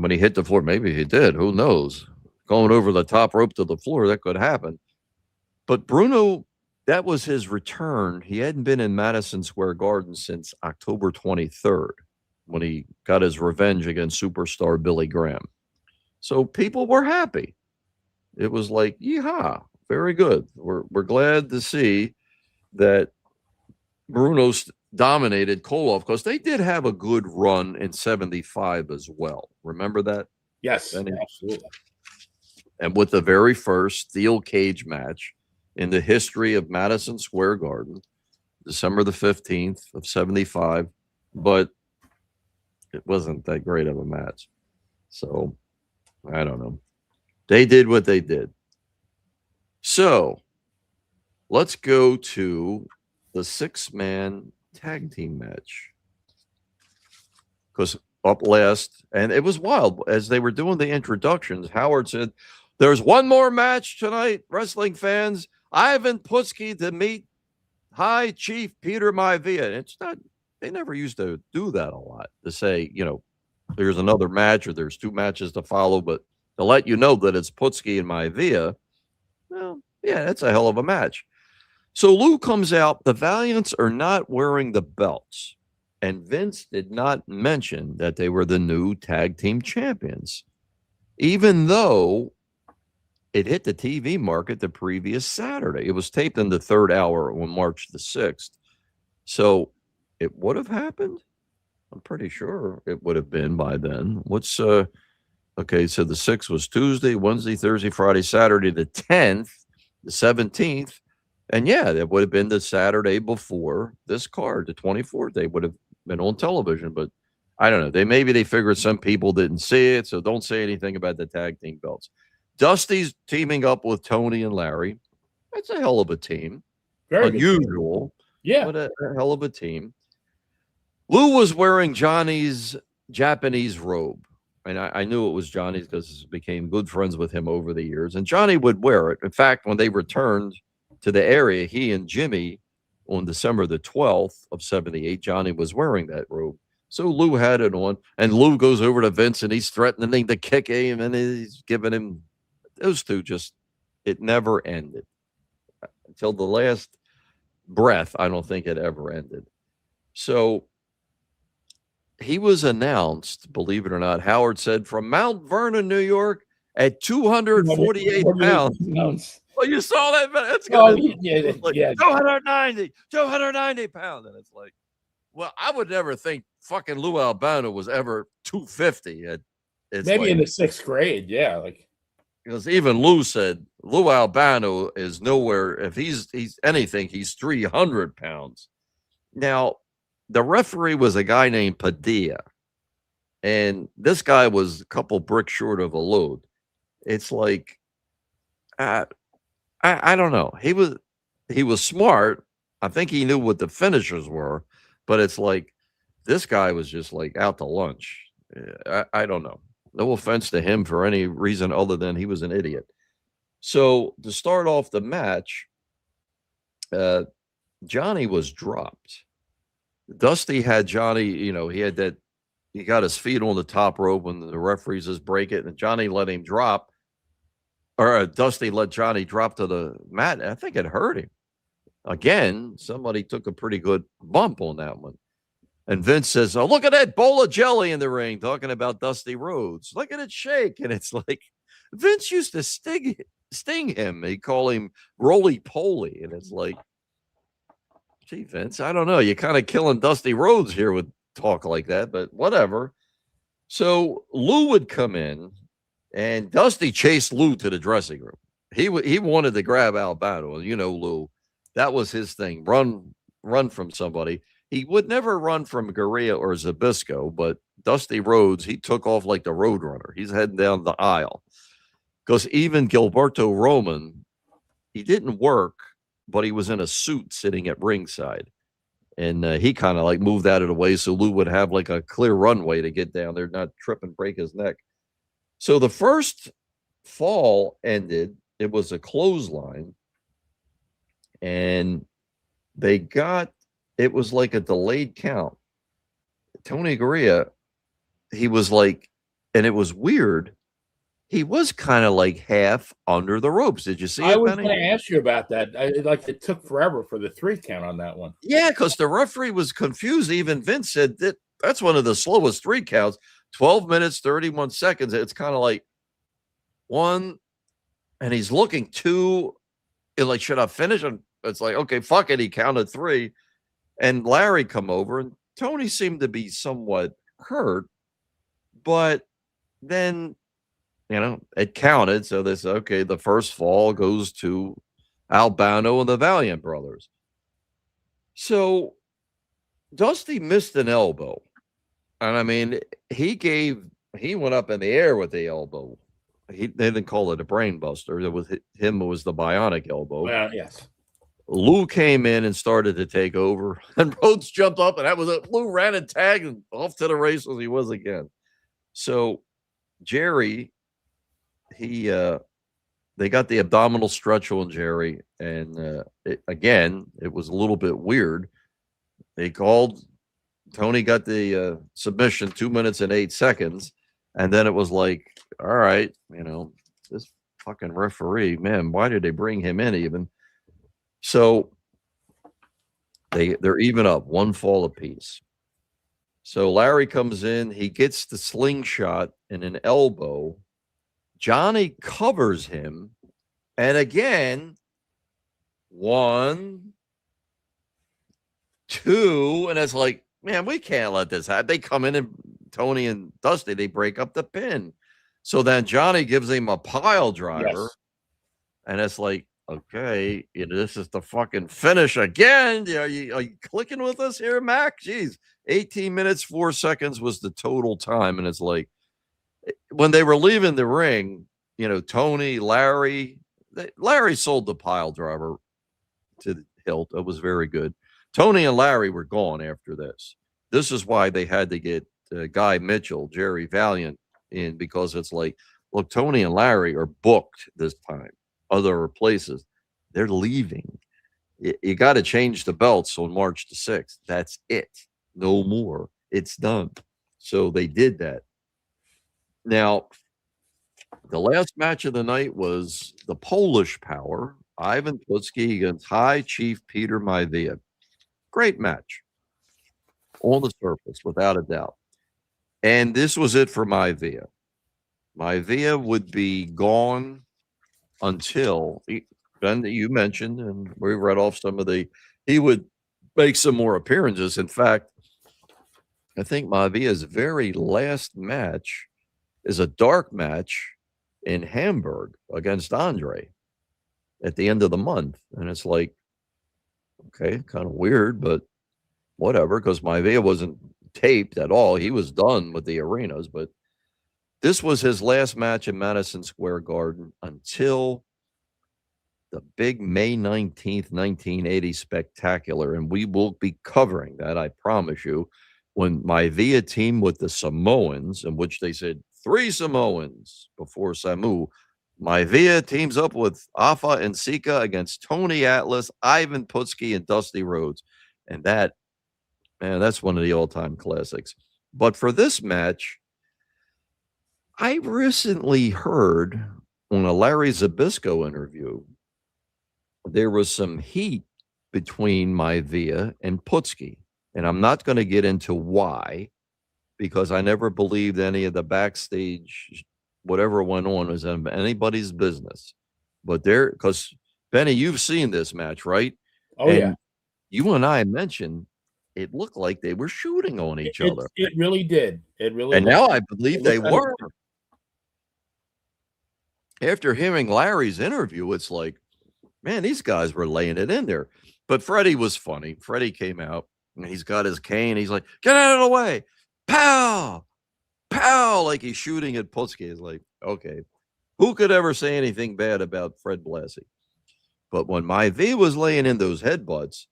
Speaker 3: he hit the floor. Maybe he did. Who knows? Going over the top rope to the floor, that could happen. But Bruno, that was his return. He hadn't been in Madison Square Garden since October 23rd, when he got his revenge against superstar Billy Graham. So people were happy. It was like, yeehaw, very good. We're glad to see that Bruno dominated Koloff, because they did have a good run in 75 as well. Remember that?
Speaker 2: Yes, absolutely.
Speaker 3: And with the very first steel cage match in the history of Madison Square Garden, December the 15th of 75, but it wasn't that great of a match. So I don't know. They did what they did. So let's go to the 6-man tag team match, because up last, and it was wild as they were doing the introductions. Howard said, "There's one more match tonight, wrestling fans. Ivan Putsky to meet High Chief Peter Maivia." It's not, they never used to do that a lot, to say, there's another match or there's 2 matches to follow, but to let you know that it's Putsky and Maivia, well, yeah, that's a hell of a match. So Lou comes out. The Valiants are not wearing the belts, and Vince did not mention that they were the new tag team champions, even though it hit the TV market the previous Saturday. It was taped in the 3rd hour on March the 6th. So it would have happened. I'm pretty sure it would have been by then. Okay, so the 6th was Tuesday, Wednesday, Thursday, Friday, Saturday, the 10th, the 17th. And yeah, that would have been the Saturday before this card, the 24th. They would have been on television, but I don't know. Maybe they figured some people didn't see it, so don't say anything about the tag team belts. Dusty's teaming up with Tony and Larry. That's a hell of a team.
Speaker 2: Very good.
Speaker 3: Unusual,
Speaker 2: Yeah.
Speaker 3: but a hell of a team. Lou was wearing Johnny's Japanese robe. And I knew it was Johnny's because I became good friends with him over the years. And Johnny would wear it. In fact, when they returned to the area, he and Jimmy, on December the 12th of 78, Johnny was wearing that robe. So Lou had it on. And Lou goes over to Vince and he's threatening to kick him. And he's giving him, those two just, it never ended. Until the last breath, I don't think it ever ended. So he was announced, believe it or not, Howard said, from Mount Vernon, New York, at 248 pounds. Well, you saw that? That's good.
Speaker 2: Yeah,
Speaker 3: like,
Speaker 2: yeah.
Speaker 3: 290 pounds. And it's like, well, I would never think fucking Lou Albano was ever 250. It's
Speaker 2: Maybe
Speaker 3: like,
Speaker 2: in the 6th grade. Yeah. Like,
Speaker 3: because even Lou said Lou Albano is nowhere. If he's anything, he's 300 pounds. Now, the referee was a guy named Padilla, and this guy was a couple bricks short of a load. It's like, I don't know. He was smart. I think he knew what the finishers were, but it's like this guy was just like out to lunch. I don't know. No offense to him for any reason other than he was an idiot. So to start off the match, Johnny was dropped. Dusty had Johnny, he got his feet on the top rope when the referees just break it, and Johnny let him drop, or Dusty let Johnny drop to the mat. I think it hurt him. Again, somebody took a pretty good bump on that one. And Vince says, oh, look at that bowl of jelly in the ring, talking about Dusty Rhodes. Look at it shake. And it's like, Vince used to sting him. He called him roly-poly. And it's like, gee, Vince, I don't know. You're kind of killing Dusty Rhodes here with talk like that, but whatever. So Lou would come in, and Dusty chased Lou to the dressing room. He wanted to grab Albano. Lou, that was his thing. Run from somebody. He would never run from Gurria or Zbyszko, but Dusty Rhodes, he took off like the Roadrunner. He's heading down the aisle. Because even Gilberto Roman, he didn't work, but he was in a suit sitting at ringside. And he kind of like moved out of the way so Lou would have like a clear runway to get down there, not trip and break his neck. So the first fall ended. It was a clothesline. And it was like a delayed count. Tony Gurria, he was like, and it was weird. He was kind of like half under the ropes. Did you see it,
Speaker 2: I was
Speaker 3: Benny?
Speaker 2: going to ask you about that. It took forever for the 3 count on that one.
Speaker 3: Yeah, because the referee was confused. Even Vince said that's one of the slowest 3 counts. 12 minutes, 31 seconds. It's kind of like 1, and he's looking 2, and like, should I finish? And it's like, okay, fuck it. He counted 3, and Larry come over, and Tony seemed to be somewhat hurt, but then, it counted. So they said, okay, the first fall goes to Albano and the Valiant brothers. So Dusty missed an elbow. And I mean, he went up in the air with the elbow. They didn't call it a brain buster. It was him. It was the bionic elbow.
Speaker 2: Well, yes.
Speaker 3: Lou came in and started to take over, and Rhodes jumped up, and that was it. Lou ran and tagged, and off to the races he was again. So Jerry, they got the abdominal stretch on Jerry, and it was a little bit weird. They called, Tony got the submission 2 minutes and 8 seconds, and then it was like, all right, this fucking referee, man, why did they bring him in even? So they're even up, 1 fall apiece. So Larry comes in, he gets the slingshot and an elbow. Johnny covers him, and again, 1, 2, and it's like, man, we can't let this happen. They come in, and Tony and Dusty, they break up the pin. So then Johnny gives him a pile driver,
Speaker 2: Yes.
Speaker 3: and it's like, okay, this is the fucking finish again. Are you clicking with us here, Mac? Jeez, 18 minutes, 4 seconds was the total time. And it's like, when they were leaving the ring, Tony, Larry, Larry sold the pile driver to the hilt. It was very good. Tony and Larry were gone after this. This is why they had to get Guy Mitchell, Jerry Valiant in, because it's like, look, Tony and Larry are booked this time. Other places, they're leaving. You got to change the belts on March the 6th. That's it. No more. It's done. So they did that. Now, the last match of the night was the Polish Power, Ivan Putsky against High Chief Peter Maivia. Great match on the surface, without a doubt. And this was it for Maivia. Maivia would be gone until, Ben, that you mentioned, and we read off some of he would make some more appearances. In fact, I think Maivia's very last match is a dark match in Hamburg against Andre at the end of the month. And it's like, okay, kind of weird, but whatever, because Maivia wasn't taped at all. He was done with the arenas, but this was his last match in Madison Square Garden until the big May 19th, 1980 spectacular. And we will be covering that, I promise you, when Maivia teamed with the Samoans, in which they said 3 Samoans before Samu. Maivia teams up with Afa and Sika against Tony Atlas, Ivan Putsky, and Dusty Rhodes. And that, man, that's one of the all-time classics. But for this match, I recently heard on a Larry Zbyszko interview, there was some heat between Maivia and Putsky. And I'm not going to get into why, because I never believed any of the backstage, whatever went on was anybody's business. But because Benny, you've seen this match, right?
Speaker 2: Oh, yeah.
Speaker 3: You and I mentioned it looked like they were shooting on each other.
Speaker 2: It really did. It really
Speaker 3: and
Speaker 2: did.
Speaker 3: Now I believe they were. After hearing Larry's interview, it's like, man, these guys were laying it in there. But Freddie was funny. Freddie came out and he's got his cane. He's like, get out of the way. Pow! Pow! Like he's shooting at Putsky. He's like, okay. Who could ever say anything bad about Fred Blassie? But when Maivia was laying in those headbutts,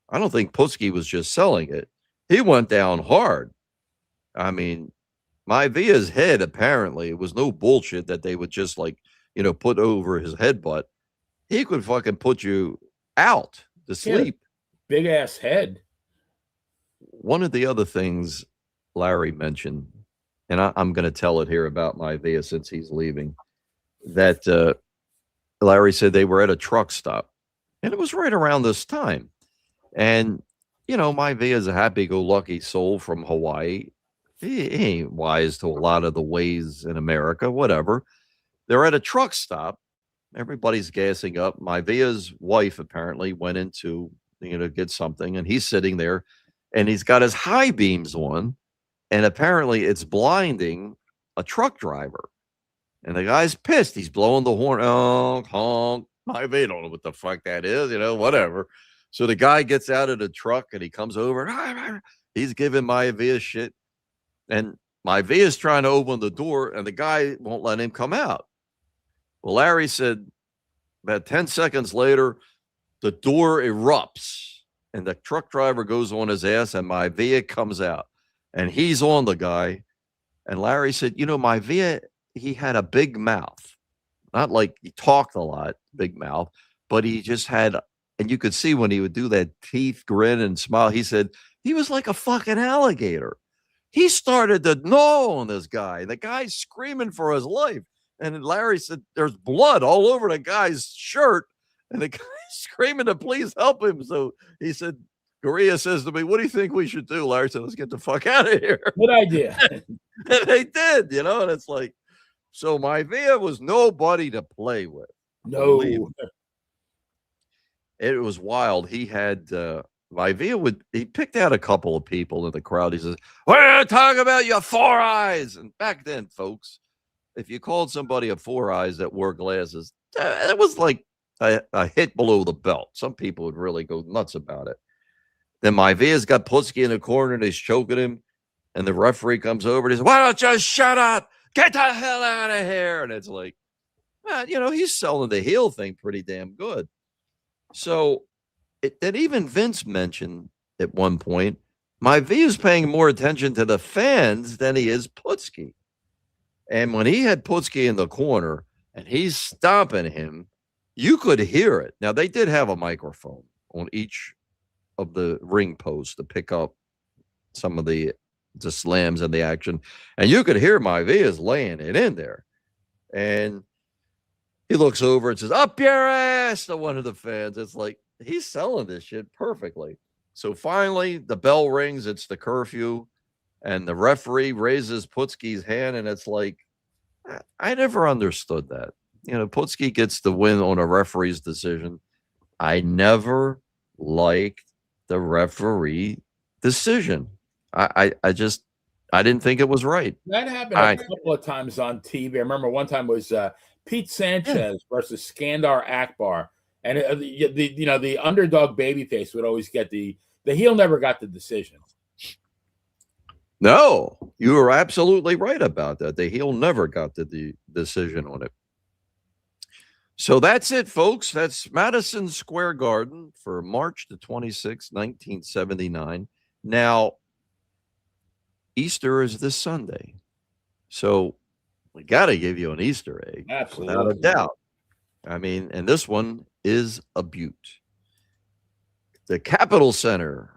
Speaker 3: I don't think Putsky was just selling it. He went down hard. I mean, Maivia's head, apparently, it was no bullshit that they would just put over his headbutt. He could fucking put you out to sleep.
Speaker 2: Yeah, big ass head.
Speaker 3: One of the other things Larry mentioned, and I'm going to tell it here about Maivia since he's leaving, that Larry said they were at a truck stop, and it was right around this time. And, Maivia is a happy-go-lucky soul from Hawaii. He ain't wise to a lot of the ways in America, whatever. They're at a truck stop. Everybody's gassing up. Maivia's wife apparently went into, get something, and he's sitting there, and he's got his high beams on, and apparently it's blinding a truck driver. And the guy's pissed. He's blowing the horn. Honk, honk. Maivia don't know what the fuck that is, whatever. So the guy gets out of the truck, and he comes over. He's giving Maivia shit. And Maivia's trying to open the door, and the guy won't let him come out. Well, Larry said about 10 seconds later, the door erupts, and the truck driver goes on his ass, and Maivia comes out, and he's on the guy. And Larry said, Maivia, he had a big mouth. Not like he talked a lot, big mouth, but he just had, and you could see when he would do that teeth grin and smile, he said, he was like a fucking alligator. He started to gnaw on this guy. The guy's screaming for his life. And Larry said, there's blood all over the guy's shirt. And the guy's screaming to please help him. So he said, Gurria says to me, what do you think we should do? Larry said, let's get the fuck out of here.
Speaker 2: Good idea.
Speaker 3: And they did, and it's like, so Maivia was nobody to play with.
Speaker 2: No.
Speaker 3: It was wild. He had, Maivia he picked out a couple of people in the crowd. He says, what are you talking about, you 4 eyes? And back then, folks, if you called somebody a 4 eyes that wore glasses, it was like a hit below the belt. Some people would really go nuts about it. Then Maivia's got Putsky in the corner and he's choking him. And the referee comes over and he says, why don't you shut up? Get the hell out of here. And it's like, he's selling the heel thing pretty damn good. So that even Vince mentioned at one point, Maivia is paying more attention to the fans than he is Putsky. And when he had Putsky in the corner and he's stomping him, you could hear it. Now, they did have a microphone on each of the ring posts to pick up some of the slams and the action. And you could hear Maivia's laying it in there. And he looks over and says, "Up your ass," to one of the fans. It's like, he's selling this shit perfectly. So finally, the bell rings. It's the curfew. And the referee raises Putsky's hand. And it's like, I never understood that. Putsky gets the win on a referee's decision. I never liked the referee decision. I didn't think it was right.
Speaker 2: That happened a couple of times on TV. I remember one time was Pete Sanchez versus Skandar Akbar, and the underdog babyface would always get the heel never got the decision.
Speaker 3: No, you were absolutely right about that. The heel never got the decision on it. So that's it, folks. That's Madison Square Garden for March the 26th, 1979. Now, Easter is this Sunday. So we got to give you an Easter egg.
Speaker 2: Absolutely.
Speaker 3: Without a doubt. I mean, and this one is a beaut. The Capitol Center,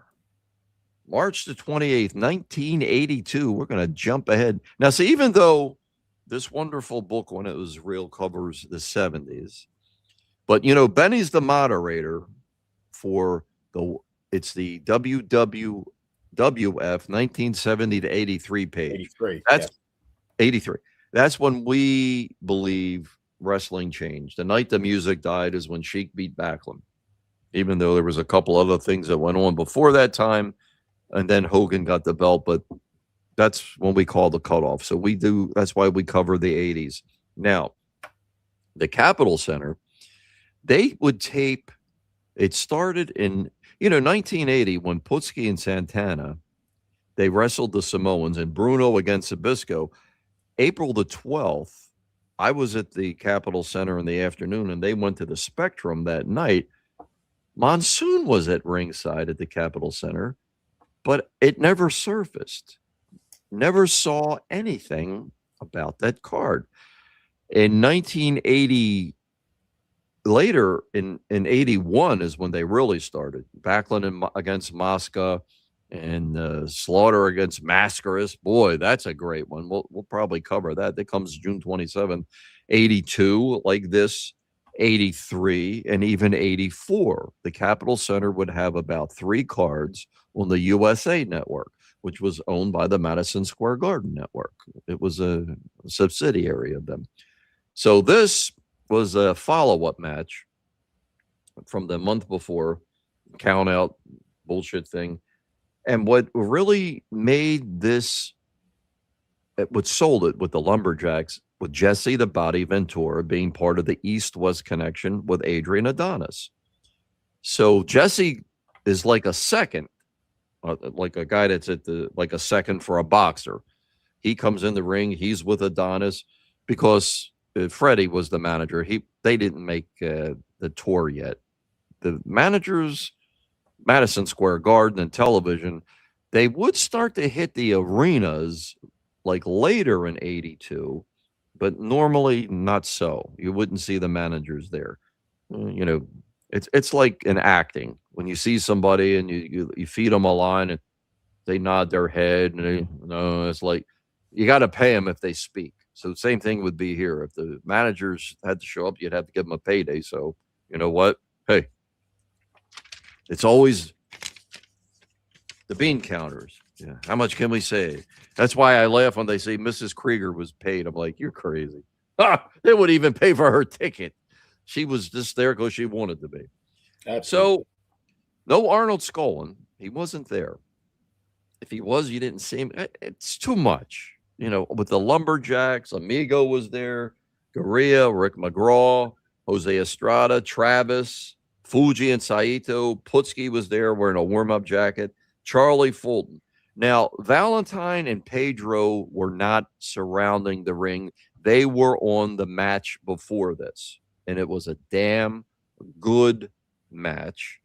Speaker 3: March the 28th, 1982. We're going to jump ahead. Now, see, even though this wonderful book, when it was real, covers the 70s, but, Benny's the moderator for it's the WWWF 1970 to 83 page.
Speaker 2: 83.
Speaker 3: That's 83. That's when we believe wrestling changed. The night the music died is when Sheik beat Backlund, even though there was a couple other things that went on before that time. And then Hogan got the belt, but that's when we call the cutoff. So that's why we cover the 80s. Now, the Capitol Center, they would tape, it started in, 1980 when Putsky and Santana, they wrestled the Samoans and Bruno against Zbyszko. April the 12th, I was at the Capitol Center in the afternoon and they went to the Spectrum that night. Monsoon was at ringside at the Capitol Center, but it never surfaced. Never saw anything about that card. In 1980, later in 81 is when they really started. Backlund against Mosca and Slaughter against Mascaras. Boy, that's a great one. We'll probably cover that. That comes June 27th. 82, like this, 83, and even 84. The Capitol Center would have about 3 cards on the USA Network, which was owned by the Madison Square Garden Network. It was a subsidiary of them. So this was a follow-up match from the month before, count-out bullshit thing. And what really made this, what sold it with the Lumberjacks, with Jesse the Body Ventura being part of the East-West connection with Adrian Adonis. So Jesse is like a second, like a guy that's like a second for a boxer. He comes in the ring. He's with Adonis because Freddie was the manager. They didn't make the tour yet. The managers, Madison Square Garden and television, they would start to hit the arenas like later in 82, but normally not so. You wouldn't see the managers there. It's like in acting. When you see somebody and you feed them a line and they nod their head and it's like you got to pay them if they speak. So the same thing would be here. If the managers had to show up, you'd have to give them a payday. So you know what? Hey, it's always the bean counters. Yeah. How much can we say? That's why I laugh when they say Mrs. Krieger was paid. I'm like, you're crazy. They would even pay for her ticket. She was just there because she wanted to be. Absolutely. So no Arnold Skolin. He wasn't there. If he was, you didn't see him. It's too much. With the Lumberjacks, Amigo was there, Gurria, Rick McGraw, Jose Estrada, Travis, Fuji and Saito. Putsky was there wearing a warm-up jacket. Charlie Fulton. Now, Valentine and Pedro were not surrounding the ring. they were on the match before this, and it was a damn good match.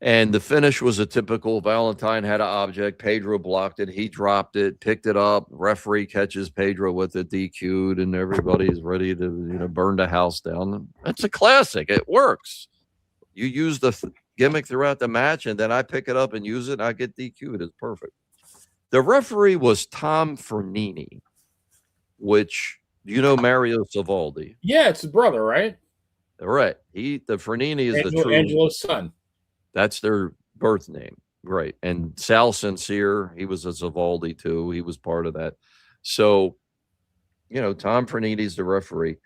Speaker 3: And the finish was a typical Valentine had an object. Pedro blocked it. He dropped it, picked it up. Referee catches Pedro with it, DQ'd, and everybody's ready to burn the house down. That's a classic. It works. You use the gimmick throughout the match, and then I pick it up and use it, and I get DQ'd. It's perfect. The referee was Tom Fernini, which Mario Savoldi.
Speaker 2: Yeah, it's his brother, right?
Speaker 3: Right. The Fernini is
Speaker 2: Angelo's son.
Speaker 3: That's their birth name. Right. And Sal Sincere, he was a Savoldi too. He was part of that. So, Tom Fernini's the referee.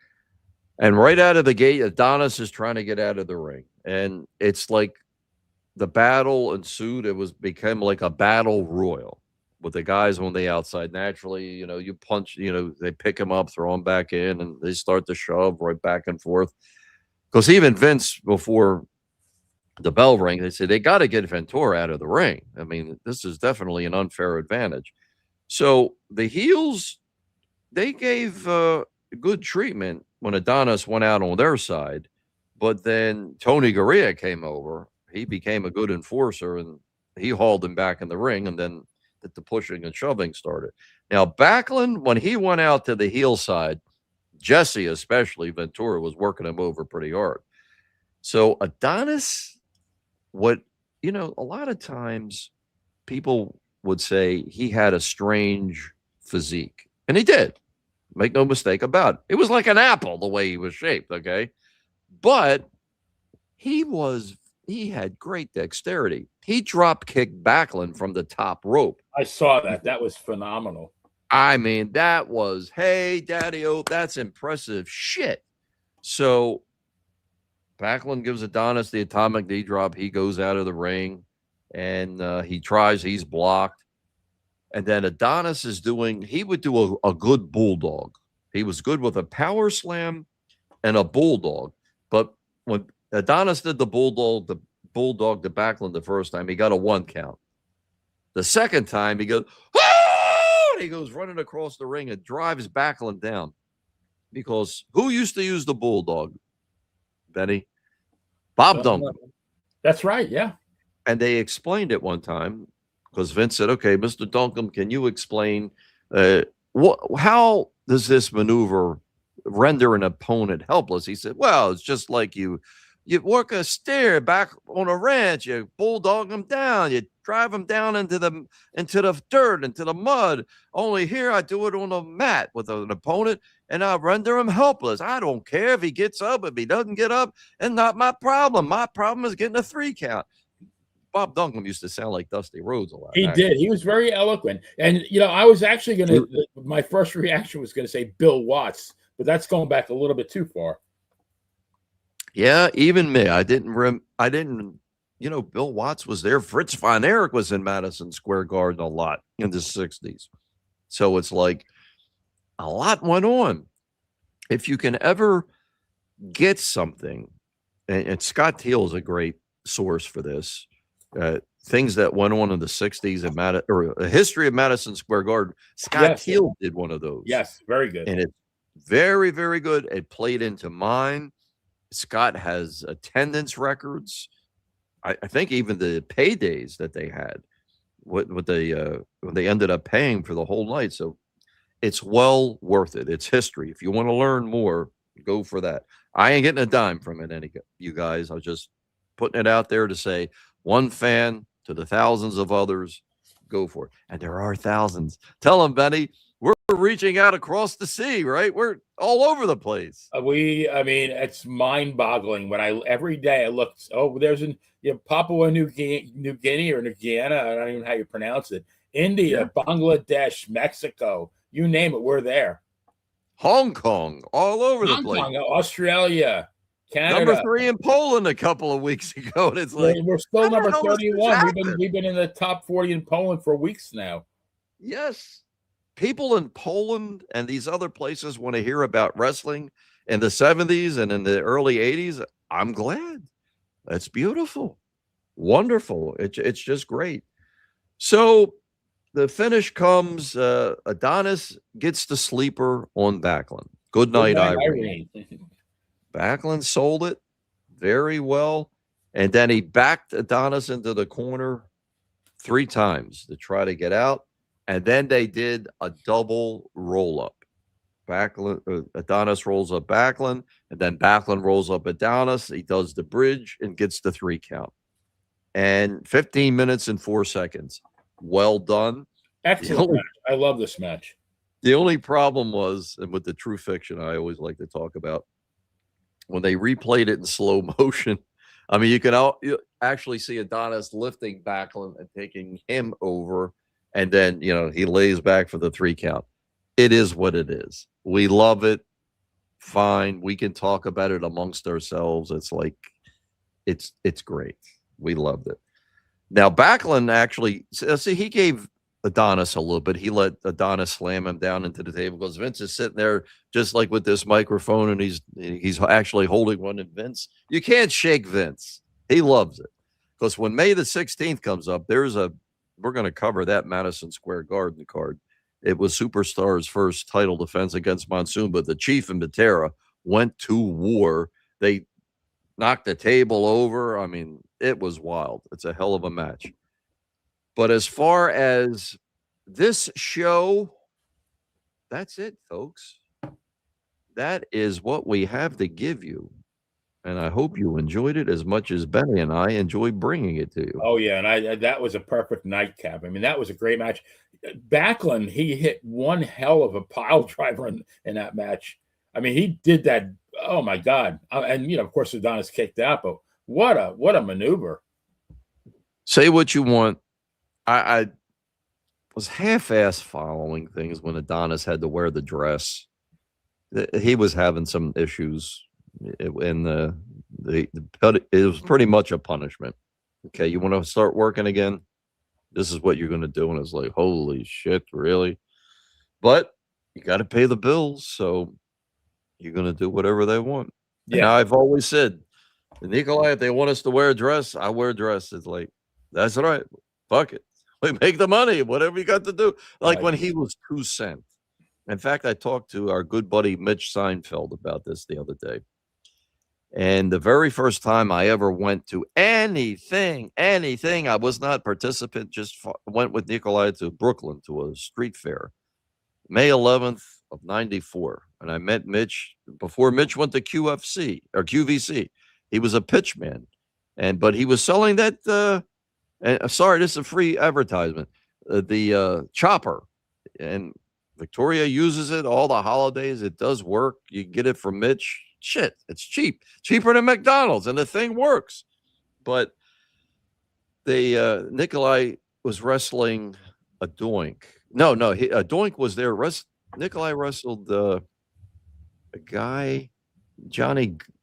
Speaker 3: And right out of the gate, Adonis is trying to get out of the ring. And it's like the battle ensued. It became like a battle royal with the guys on the outside. Naturally, you punch, they pick him up, throw him back in, and they start to shove right back and forth. Because even Vince, before the bell rang, they said they got to get Ventura out of the ring. I mean, this is definitely an unfair advantage. So the heels, they gave good treatment when Adonis went out on their side. But then Tony Garea came over. He became a good enforcer, and he hauled him back in the ring, and then the pushing and shoving started. Now, Backlund, when he went out to the heel side, Jesse, especially Ventura, was working him over pretty hard. So Adonis, a lot of times people would say he had a strange physique, and he did. Make no mistake about it. It was like an apple the way he was shaped, okay? But he had great dexterity. He drop kicked Backlund from the top rope.
Speaker 2: I saw that. That was phenomenal.
Speaker 3: I mean, that was, hey, daddy-o, that's impressive shit. So Backlund gives Adonis the atomic knee drop. He goes out of the ring, and he's blocked. And then Adonis he would do a good bulldog. He was good with a power slam and a bulldog. But when Adonis did the bulldog to Backlund the first time, he got a 1 count. The second time, he goes, oh! And he goes running across the ring and drives Backlund down. Because who used to use the bulldog, Benny? Bob Duncan.
Speaker 2: That's right, yeah.
Speaker 3: And they explained it one time because Vince said, okay, Mr. Duncan, can you explain how does this maneuver render an opponent helpless? He said, well, it's just like you work a stair back on a ranch, you bulldog them down, you drive them down into the dirt, into the mud. Only here I do it on a mat with an opponent, and I render him helpless. I don't care if he gets up, if he doesn't get up, and not my problem. My problem is getting a 3 count. Bob Duncan used to sound like Dusty Rhodes a lot.
Speaker 2: He did. He was very eloquent. And, I was actually going to, my first reaction was going to say Bill Watts, but that's going back a little bit too far.
Speaker 3: Yeah, even me. I didn't, Bill Watts was there. Fritz von Erich was in Madison Square Garden a lot in the 60s. So it's like a lot went on. If you can ever get something, and Scott Teal is a great source for this, things that went on in the 60s or a history of Madison Square Garden. Scott Teal did one of those.
Speaker 2: Yes, very good.
Speaker 3: And it's very, very good. It played into mine. Scott has attendance records. I think even the paydays that they had, what they ended up paying for the whole night. So it's well worth it. It's history. If you want to learn more, go for that. I ain't getting a dime from it, you guys. I was just putting it out there to say, one fan to the thousands of others, go for it. And there are thousands. Tell them, Benny, we're reaching out across the sea, right? We're all over the place.
Speaker 2: It's mind-boggling. Every day I look, there's Papua New Guinea or New Guiana, I don't even know how you pronounce it. India, Bangladesh, Mexico, you name it, we're there.
Speaker 3: Hong Kong, all over the place.
Speaker 2: Australia, Canada.
Speaker 3: Number 3 in Poland a couple of weeks ago. And it's like,
Speaker 2: we're still number 31. We've been in the top 40 in Poland for weeks now.
Speaker 3: Yes. People in Poland and these other places want to hear about wrestling in the 70s and in the early 80s. I'm glad. That's beautiful. Wonderful. It's just great. So the finish comes. Adonis gets the sleeper on Backlund. Good night, Irene. Backlund sold it very well. And then he backed Adonis into the corner 3 times to try to get out. And then they did a double roll up. Adonis rolls up Backlund, and then Backlund rolls up Adonis. He does the bridge and gets the 3 count. And 15 minutes and 4 seconds. Well done.
Speaker 2: Excellent match. I love this match.
Speaker 3: The only problem was, and with the true fiction I always like to talk about, when they replayed it in slow motion, I mean, you actually see Adonis lifting Backlund and taking him over, and then, he lays back for the 3 count. It is what it is. We love it. Fine. We can talk about it amongst ourselves. It's like, it's great. We loved it. Now, Backlund actually, see, he gave Adonis a little bit. He let Adonis slam him down into the table because Vince is sitting there just like with this microphone, and he's actually holding one. And Vince, you can't shake Vince. He loves it. Because when May the 16th comes up, we're going to cover that Madison Square Garden card. It was Superstar's first title defense against Monsoon, but the Chief and Matera went to war. They knocked the table over. I mean, it was wild. It's a hell of a match. But as far as this show, that's it, folks. That is what we have to give you. And I hope you enjoyed it as much as Benny and I enjoyed bringing it to you.
Speaker 2: Oh, yeah. And that was a perfect nightcap. I mean, that was a great match. Backlund, he hit one hell of a pile driver in that match. I mean, he did that. Oh, my God. And, of course, Adonis kicked out. But what a maneuver.
Speaker 3: Say what you want. I was half-ass following things when Adonis had to wear the dress. He was having some issues, and it was pretty much a punishment. Okay, you want to start working again? This is what you're going to do. And it's like, holy shit, really? But you got to pay the bills, so you're going to do whatever they want. Yeah, and I've always said, Nikolai, if they want us to wear a dress, I wear a dress. It's like, that's right. Fuck it. We make the money, whatever you got to do. Like when he was 2 cent. In fact, I talked to our good buddy Mitch Seinfeld about this the other day. And the very first time I ever went to anything, I was not participant, just went with Nikolai to Brooklyn to a street fair, May 11th of 94. And I met Mitch before Mitch went to QVC. He was a pitchman. But he was selling that, and sorry, this is a free advertisement, the chopper. And Victoria uses it all the holidays. It does work. You get it from Mitch. Shit, it's cheap. Cheaper than McDonald's, and the thing works. But Nikolai was wrestling a Doink. No, a Doink was there. Nikolai wrestled a guy,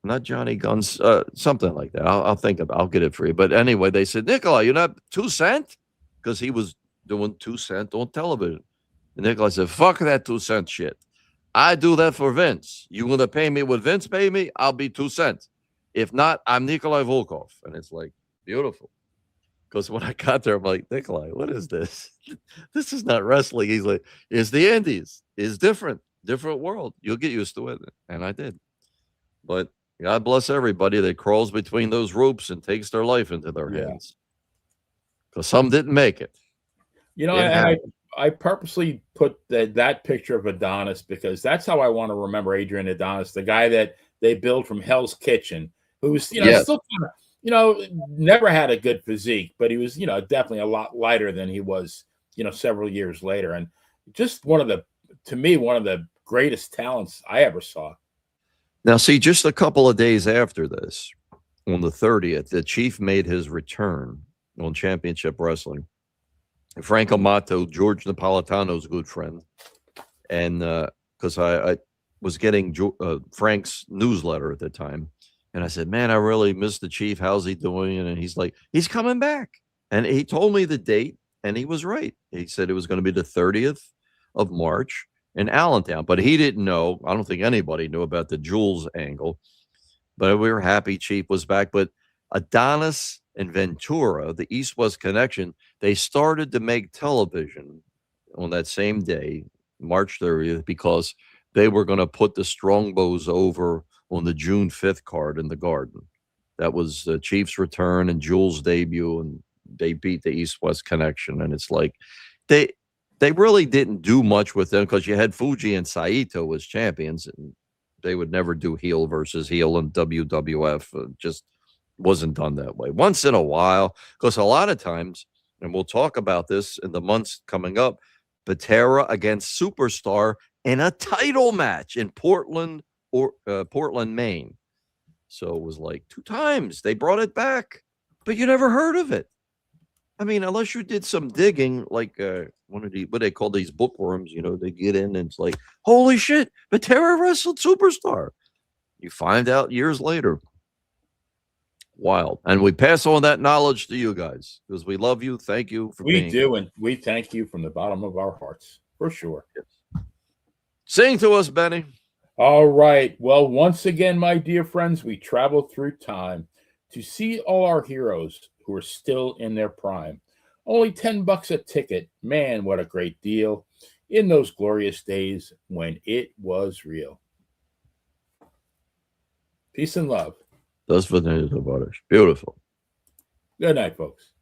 Speaker 3: not Johnny Guns, something like that. I'll get it for you. But anyway, they said, Nikolai, you're not 2 cent? Because he was doing 2 cent on television. And Nikolai said, fuck that 2 cent shit. I do that for Vince. You want to pay me what Vince pay me? I'll be 2 cents. If not, I'm Nikolai Volkov. And it's like, beautiful. Because when I got there, I'm like, Nikolai, what is this? This is not wrestling. He's like, it's the Indies. It's different world. You'll get used to it. And I did. But God bless everybody that crawls between those ropes and takes their life into their hands. Because some didn't make it.
Speaker 2: I purposely put that picture of Adonis because that's how I want to remember Adrian Adonis, the guy that they built from Hell's Kitchen, who was, still kind of, never had a good physique, but he was, definitely a lot lighter than he was, several years later. And just one of the greatest talents I ever saw.
Speaker 3: Now, see, just a couple of days after this, on the 30th, the Chief made his return on Championship Wrestling. Frank Amato, George Napolitano's good friend, and because I was getting Frank's newsletter at the time, and I said, man, I really miss the Chief. How's he doing? And he's like, he's coming back. And he told me the date, and he was right. He said it was going to be the 30th of March in Allentown, but he didn't know. I don't think anybody knew about the Jules angle, but we were happy Chief was back. But Adonis in Ventura, the East-West connection, they started to make television on that same day, March 30th, because they were going to put the Strongbows over on the June 5th card in the Garden. That was the Chief's return and Jules' debut, and they beat the East-West connection. And it's like they really didn't do much with them because you had Fuji and Saito as champions, and they would never do heel versus heel in WWF. Just wasn't done that way. Once in a while, because a lot of times, and we'll talk about this in the months coming up, Patera against Superstar in a title match in Portland, Maine. So it was like 2 times they brought it back, but you never heard of it. I mean, unless you did some digging, like one of the, what they call these bookworms, you know, they get in and it's like, holy shit, Patera wrestled Superstar. You find out years later. Wild. And we pass on that knowledge to you guys because we love you. Thank you for being
Speaker 2: here. And we thank you from the bottom of our hearts, for sure.
Speaker 3: Yes. Sing to us, Benny.
Speaker 2: All right. Well, once again, my dear friends, we travel through time to see all our heroes who are still in their prime. Only $10 a ticket. Man, what a great deal in those glorious days when it was real. Peace and love.
Speaker 3: Das wird nicht so. Beautiful.
Speaker 2: Good night, folks.